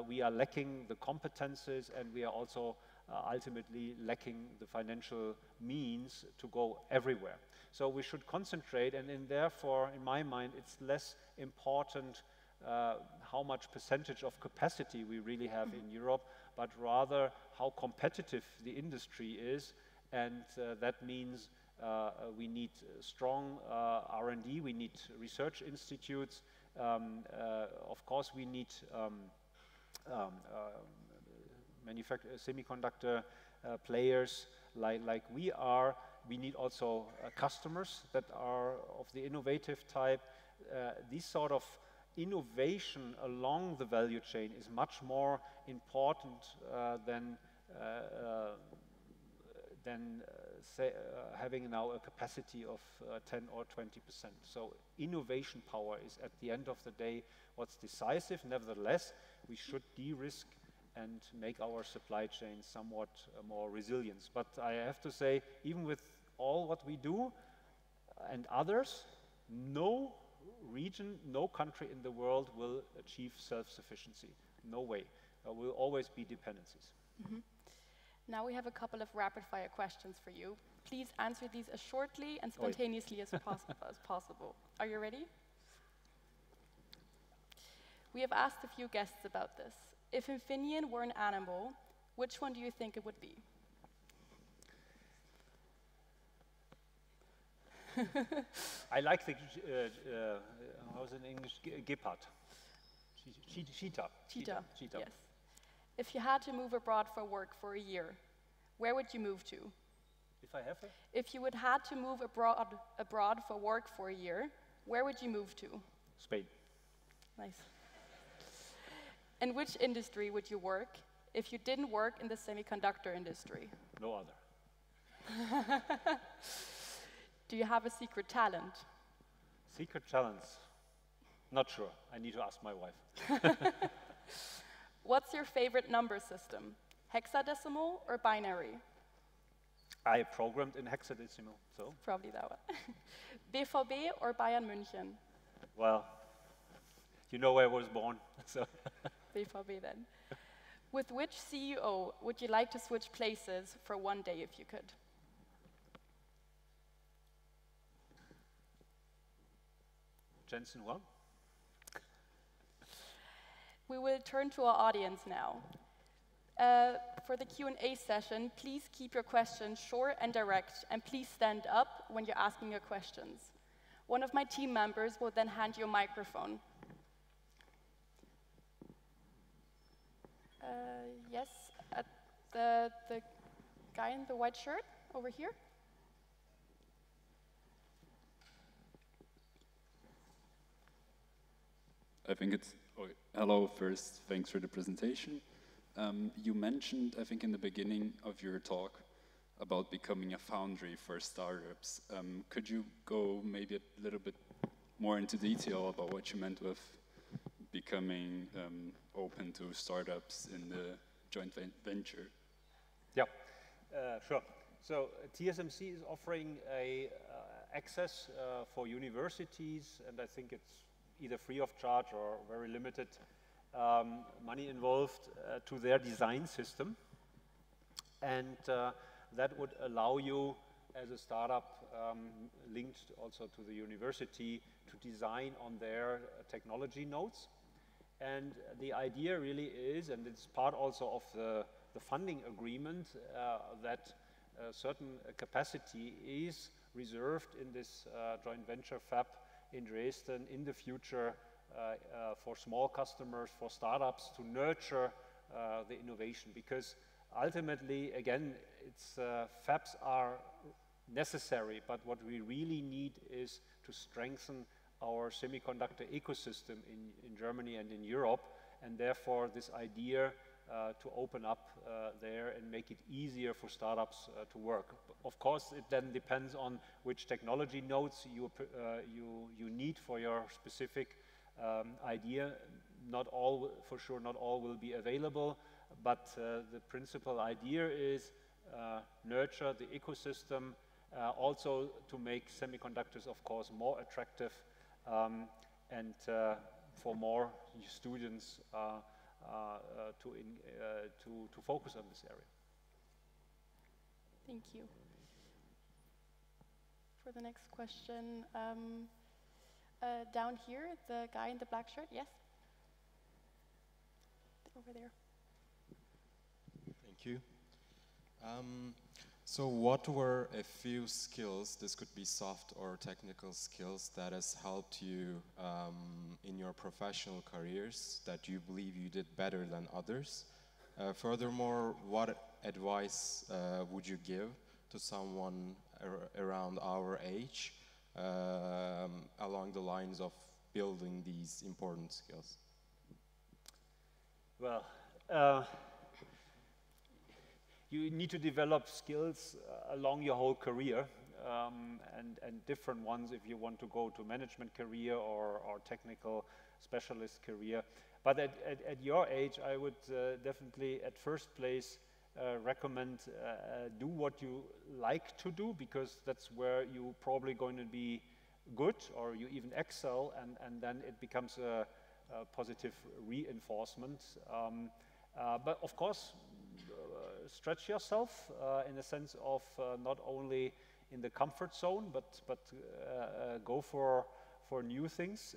we are lacking the competences and we are also ultimately lacking the financial means to go everywhere. So we should concentrate, and therefore, in my mind, it's less important how much percentage of capacity we really have in Europe, but rather how competitive the industry is. And that means we need strong R&D, we need research institutes, of course we need semiconductor players like we are. We need also customers that are of the innovative type. This sort of innovation along the value chain is much more important than having now a capacity of 10 or 20%. So innovation power is at the end of the day what's decisive. Nevertheless, we should de-risk and make our supply chain somewhat more resilient. But I have to say, even with all what we do and others, no region, no country in the world will achieve self-sufficiency. No way. There will always be dependencies. Now we have a couple of rapid-fire questions for you. Please answer these as shortly and spontaneously as possible. Are you ready? We have asked a few guests about this. If Infineon were an animal, which one do you think it would be? I like the, how's it in English? Gepard. Cheetah. Cheetah, yes. If you had to move abroad for work for a year, where would you move to? If I have a? If you had to move abroad for work for a year, where would you move to? Spain. Nice. In which industry would you work if you didn't work in the semiconductor industry? No other. Do you have a secret talent? Secret talents? Not sure. I need to ask my wife. What's your favorite number system? Hexadecimal or binary? I programmed in hexadecimal, so? Probably that one. BVB or Bayern München? Well, you know where I was born, so. BVB then. With which CEO would you like to switch places for one day if you could? Jensen Huang. We will turn to our audience now. For the Q&A session, please keep your questions short and direct, and please stand up when you're asking your questions. One of my team members will then hand you a microphone. Yes, the guy in the white shirt over here. I think it's, hello, first, thanks for the presentation. You mentioned, I think in the beginning of your talk, about becoming a foundry for startups. Could you go maybe a little bit more into detail about what you meant with becoming open to startups in the joint venture? Yeah, sure. So TSMC is offering a access for universities, and I think it's either free of charge or very limited money involved to their design system. And that would allow you as a startup linked also to the university to design on their technology nodes. And the idea really is, and it's part also of the funding agreement, that a certain capacity is reserved in this joint venture fab in Dresden in the future for small customers, for startups to nurture the innovation. Because ultimately, again, fabs are necessary, but what we really need is to strengthen our semiconductor ecosystem in Germany and in Europe, and therefore this idea to open up there and make it easier for startups to work. Of course, it then depends on which technology nodes you need for your specific idea. Not all, for sure, not all will be available, but the principal idea is nurture the ecosystem, also to make semiconductors, of course, more attractive and for more students to focus on this area. Thank you. For the next question, down here, the guy in the black shirt, yes? Over there. Thank you. So what were a few skills, this could be soft or technical skills, that has helped you in your professional careers that you believe you did better than others? Furthermore, what advice would you give to someone around our age along the lines of building these important skills? Well, you need to develop skills along your whole career, and different ones if you want to go to management career or technical specialist career. But at your age, I would definitely at first place recommend do what you like to do, because that's where you're probably going to be good or you even excel, and then it becomes a positive reinforcement. But of course, stretch yourself in the sense of not only in the comfort zone, but go for new things,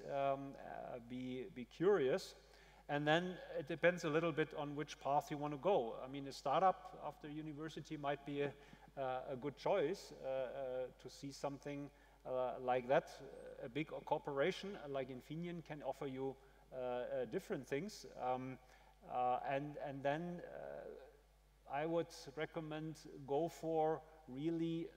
be curious, and then it depends a little bit on which path you want to go. I mean, a startup after university might be a good choice to see something like that. A big corporation like Infineon can offer you different things, and then I would recommend go for really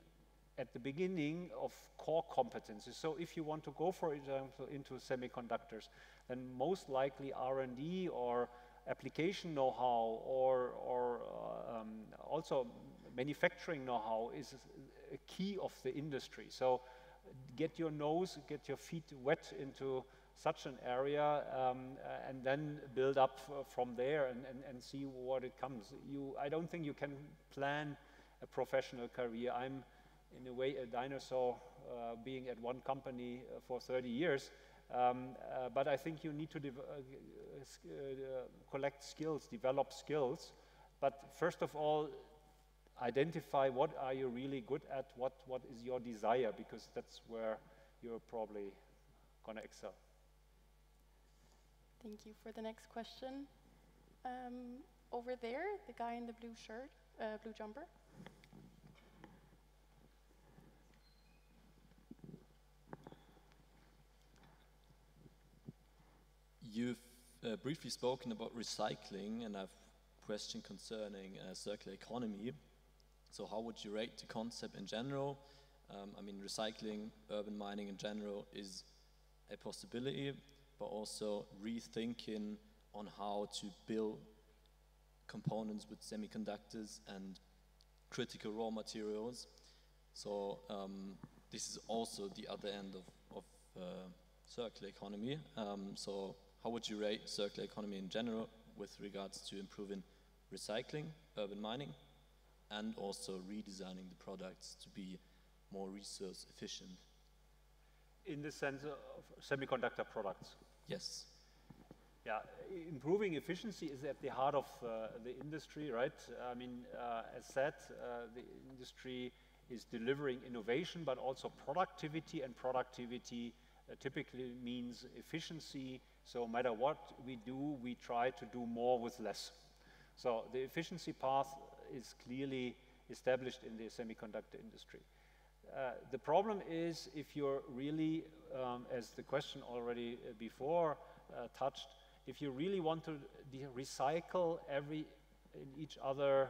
at the beginning of core competencies. So if you want to go, for example, into semiconductors, then most likely R&D or application know-how or also manufacturing know-how is a key of the industry. So get your feet wet into such an area, and then build up from there and see what it comes. I don't think you can plan a professional career. I'm in a way a dinosaur, being at one company for 30 years, but I think you need to collect skills, develop skills, but first of all identify what are you really good at, what is your desire, because that's where you're probably going to excel. Thank you. For the next question, over there, the guy in the blue shirt, blue jumper. You've briefly spoken about recycling, and I've a question concerning circular economy. So how would you rate the concept in general? I mean, recycling, urban mining in general is a possibility, but also rethinking on how to build components with semiconductors and critical raw materials. So this is also the other end of circular economy. So how would you rate circular economy in general with regards to improving recycling, urban mining, and also redesigning the products to be more resource efficient? In the sense of semiconductor products? Yes. Yeah, improving efficiency is at the heart of the industry, right? I mean, as said, the industry is delivering innovation, but also productivity, and productivity typically means efficiency. So no matter what we do, we try to do more with less. So the efficiency path is clearly established in the semiconductor industry. The problem is if you're really, as the question already before touched, if you really want to recycle each other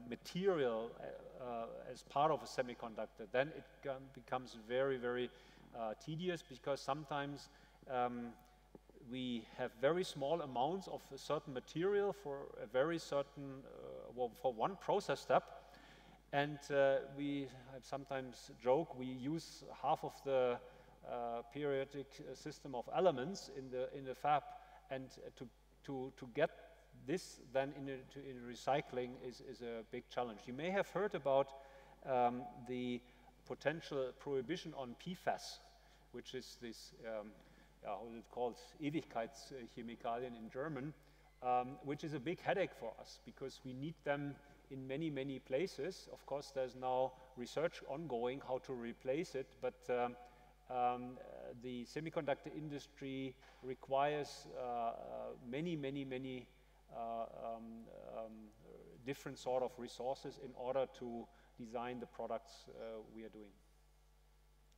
material as part of a semiconductor, then it becomes very, very tedious, because sometimes we have very small amounts of a certain material for a very certain, for one process step. And we sometimes joke, we use half of the periodic system of elements in the fab, and to get this then in recycling is a big challenge. You may have heard about the potential prohibition on PFAS, which is this, how is it called, Ewigkeitschemikalien in German, which is a big headache for us because we need them in many, many places. Of course, there's now research ongoing how to replace it, but the semiconductor industry requires many different sort of resources in order to design the products we are doing.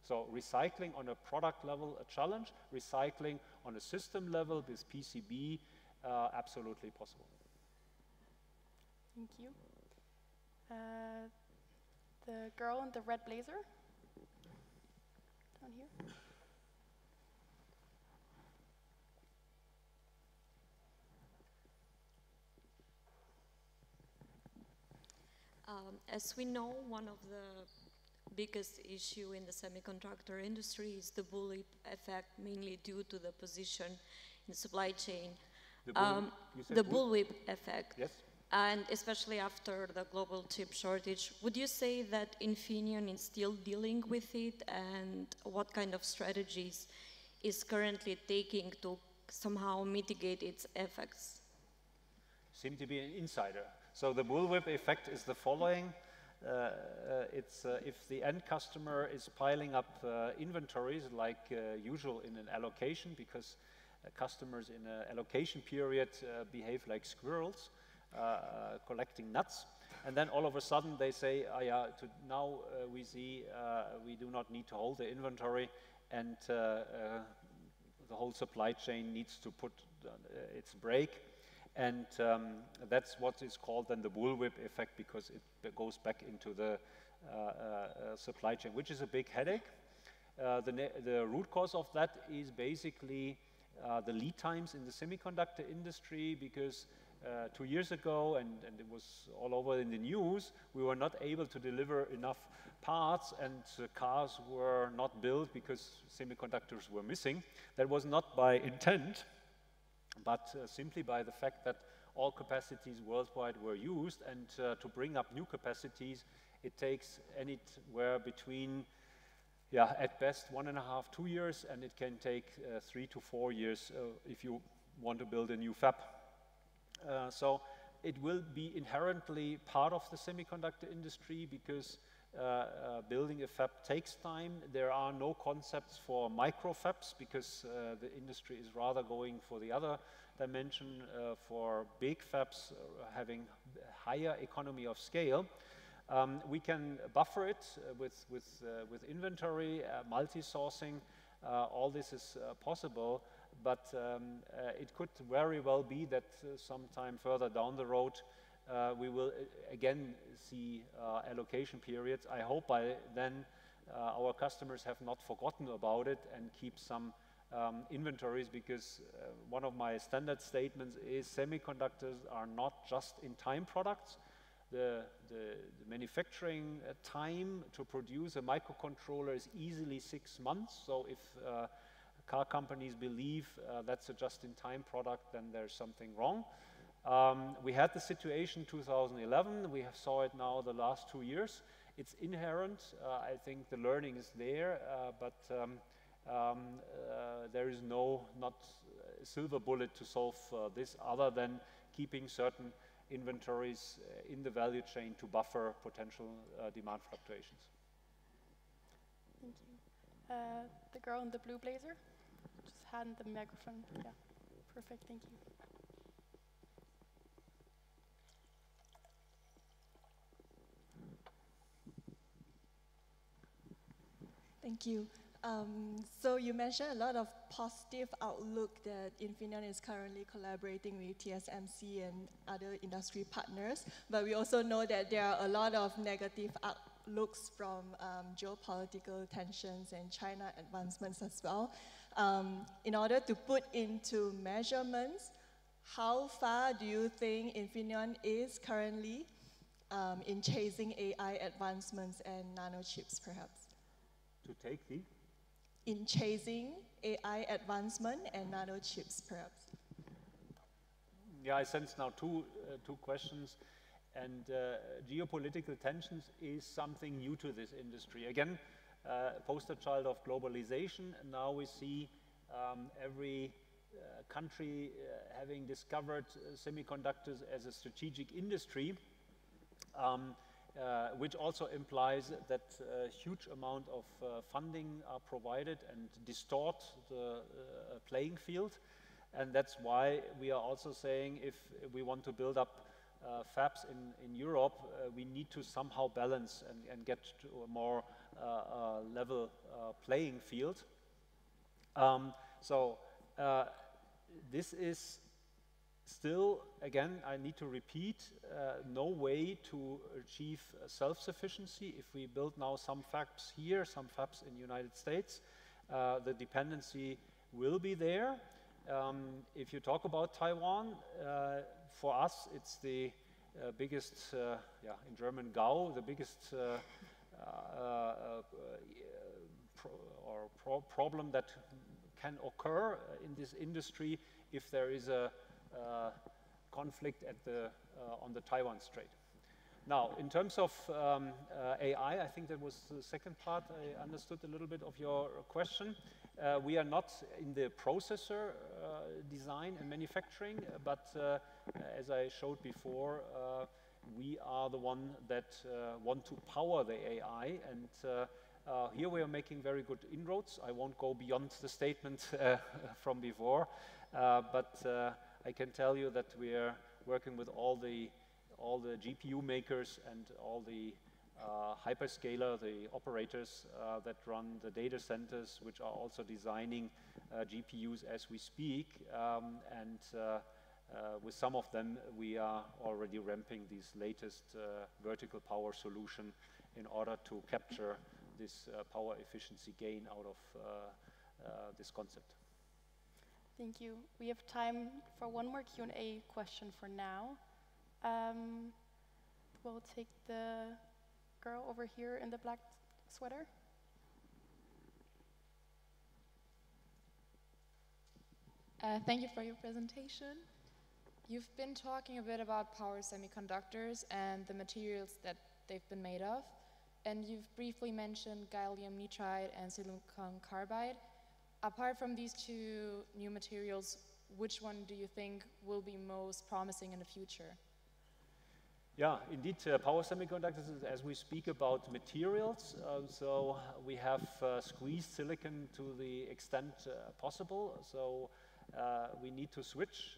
So recycling on a product level, a challenge. Recycling on a system level with PCB, absolutely possible. Thank you. The girl in the red blazer, down here. As we know, one of the biggest issue in the semiconductor industry is the bullwhip effect, mainly due to the position in the supply chain. The bullwhip effect. Yes. And especially after the global chip shortage, would you say that Infineon is still dealing with it, and what kind of strategies is currently taking to somehow mitigate its effects? Seem to be an insider. So the bullwhip effect is the following. If the end customer is piling up inventories like usual in an allocation, because customers in an allocation period behave like squirrels, collecting nuts, and then all of a sudden they say, oh, yeah, now we see we do not need to hold the inventory, and the whole supply chain needs to put its brake, and that's what is called then the bullwhip effect, because it goes back into the supply chain, which is a big headache. The root cause of that is basically the lead times in the semiconductor industry, because 2 years ago, and it was all over in the news, we were not able to deliver enough parts, and cars were not built because semiconductors were missing. That was not by intent, but simply by the fact that all capacities worldwide were used, and to bring up new capacities, it takes anywhere between, at best 1.5 to 2 years, and it can take 3 to 4 years if you want to build a new fab. So it will be inherently part of the semiconductor industry, because Building a fab takes time. There are no concepts for micro fabs because the industry is rather going for the other dimension, for big fabs having higher economy of scale. We can buffer it with inventory, multi-sourcing. All this is possible, but it could very well be that sometime further down the road we will again see allocation periods. I hope by then our customers have not forgotten about it and keep some inventories, because one of my standard statements is semiconductors are not just in-time products. The manufacturing time to produce a microcontroller is easily 6 months. So if car companies believe that's a just-in-time product, then there's something wrong. We had the situation 2011. We saw it now the last 2 years. It's inherent. I think the learning is there, but there is not a silver bullet to solve this, other than keeping certain inventories in the value chain to buffer potential demand fluctuations. Thank you. The girl in the blue blazer, just hand the microphone. Yeah, perfect, thank you. Thank you. So you mentioned a lot of positive outlook that Infineon is currently collaborating with TSMC and other industry partners, but we also know that there are a lot of negative outlooks from geopolitical tensions and China advancements as well. In order to put into measurements, how far do you think Infineon is currently in chasing AI advancements and nanochips, perhaps? To take the? In chasing AI advancement and nanochips, perhaps? Yeah, I sense now two questions. And geopolitical tensions is something new to this industry. Again, poster child of globalization. And now we see every country having discovered semiconductors as a strategic industry. Which also implies that a huge amount of funding are provided and distort the playing field. And that's why we are also saying if we want to build up fabs in Europe, we need to somehow balance and get to a more level playing field. This is still, again, I need to repeat, no way to achieve self-sufficiency. If we build now some fabs here, some fabs in the United States, the dependency will be there. If you talk about Taiwan, for us it's the biggest, in German GAU, the biggest problem that can occur in this industry if there is a conflict at on the Taiwan Strait. Now, in terms of AI, I think that was the second part. I understood a little bit of your question. We are not in the processor design and manufacturing, but as I showed before, we are the one that want to power the AI, and here we are making very good inroads. I won't go beyond the statement from before, but I can tell you that we are working with all the GPU makers and all the hyperscaler, the operators that run the data centers, which are also designing GPUs as we speak. With some of them, we are already ramping this latest vertical power solution in order to capture this power efficiency gain out of this concept. Thank you. We have time for one more Q&A question for now. We'll take the girl over here in the black sweater. Thank you for your presentation. You've been talking a bit about power semiconductors and the materials that they've been made of, and you've briefly mentioned gallium nitride and silicon carbide. Apart from these two new materials, which one do you think will be most promising in the future? Yeah, indeed, power semiconductors, as we speak about materials, so we have squeezed silicon to the extent possible, so we need to switch,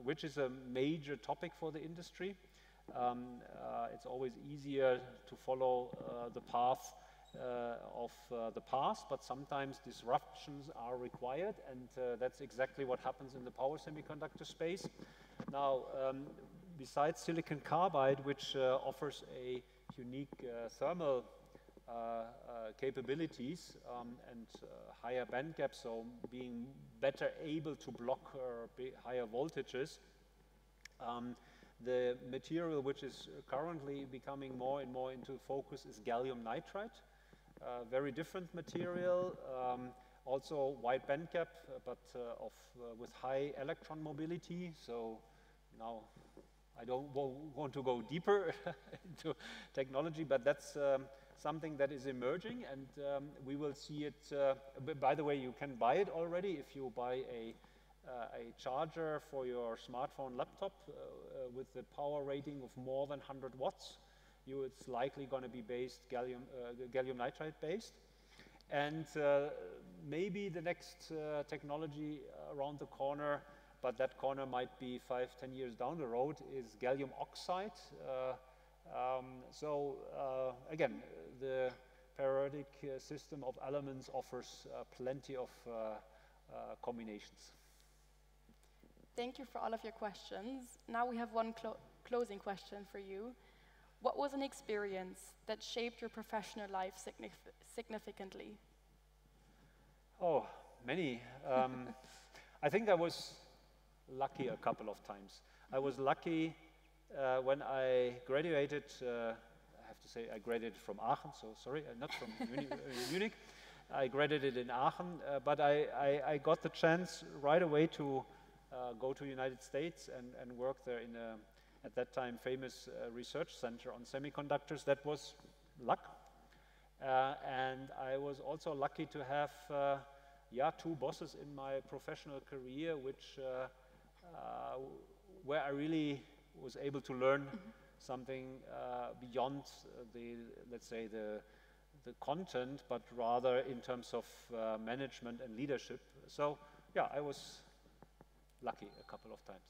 which is a major topic for the industry. It's always easier to follow the path of the past, but sometimes disruptions are required, and that's exactly what happens in the power semiconductor space. Now, besides silicon carbide, which offers a unique thermal capabilities and higher band gap, so being better able to block higher voltages, the material which is currently becoming more and more into focus is gallium nitride. Very different material, also wide band gap, but with high electron mobility. So now I don't want to go deeper into technology, but that's something that is emerging, and we will see it. By the way, you can buy it already if you buy a charger for your smartphone, laptop with a power rating of more than 100 watts. It's likely going to be based gallium nitride based, and maybe the next technology around the corner, but that corner might be 5–10 years down the road, is gallium oxide. Again, the periodic system of elements offers plenty of combinations. Thank you for all of your questions. Now we have one closing question for you. What was an experience that shaped your professional life significantly? Oh, many. I think I was lucky a couple of times. I was lucky when I graduated. I have to say I graduated from Aachen, so sorry, not from Munich. I graduated in Aachen, but I got the chance right away to go to the United States and work there in a, at that time, famous research center on semiconductors. That was luck. And I was also lucky to have two bosses in my professional career, where I really was able to learn something beyond let's say the content, but rather in terms of management and leadership. So yeah, I was lucky a couple of times.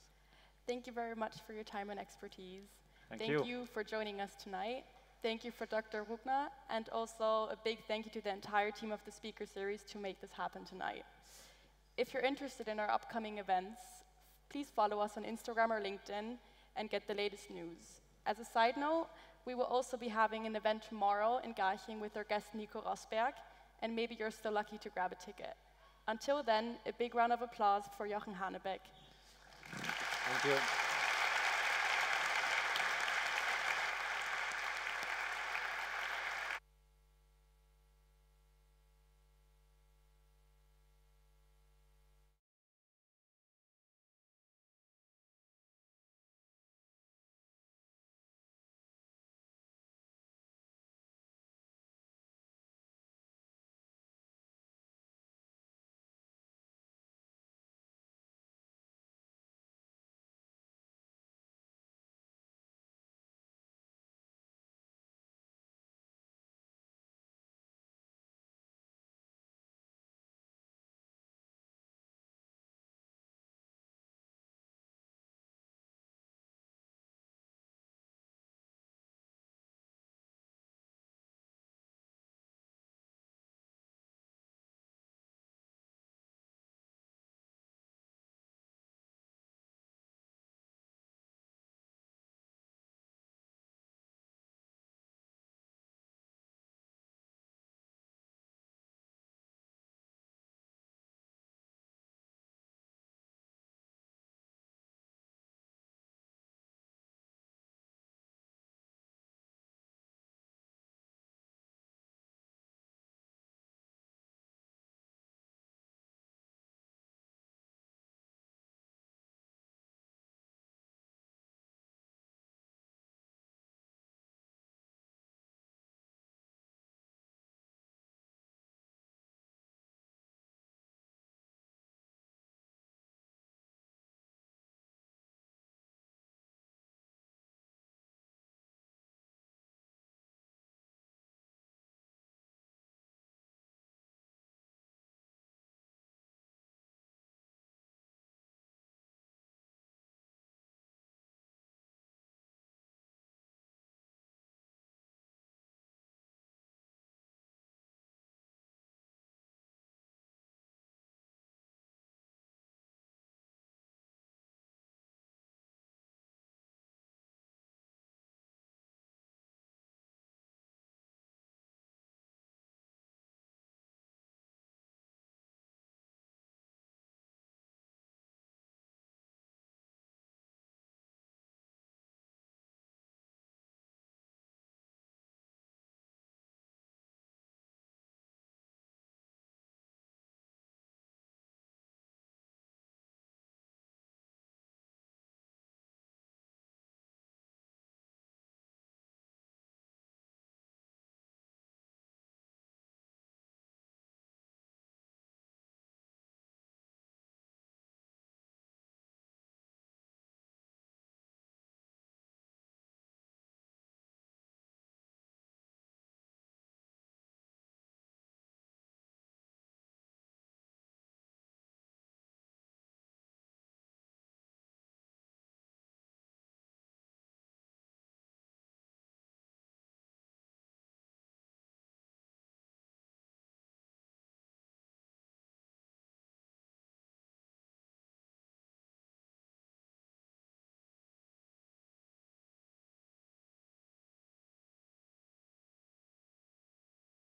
Thank you very much for your time and expertise. Thank you for joining us tonight. Thank you for Dr. Rubner, and also a big thank you to the entire team of the speaker series to make this happen tonight. If you're interested in our upcoming events, please follow us on Instagram or LinkedIn and get the latest news. As a side note, we will also be having an event tomorrow in Garching with our guest Nico Rosberg, and maybe you're still lucky to grab a ticket. Until then, a big round of applause for Jochen Hanebeck. Thank you.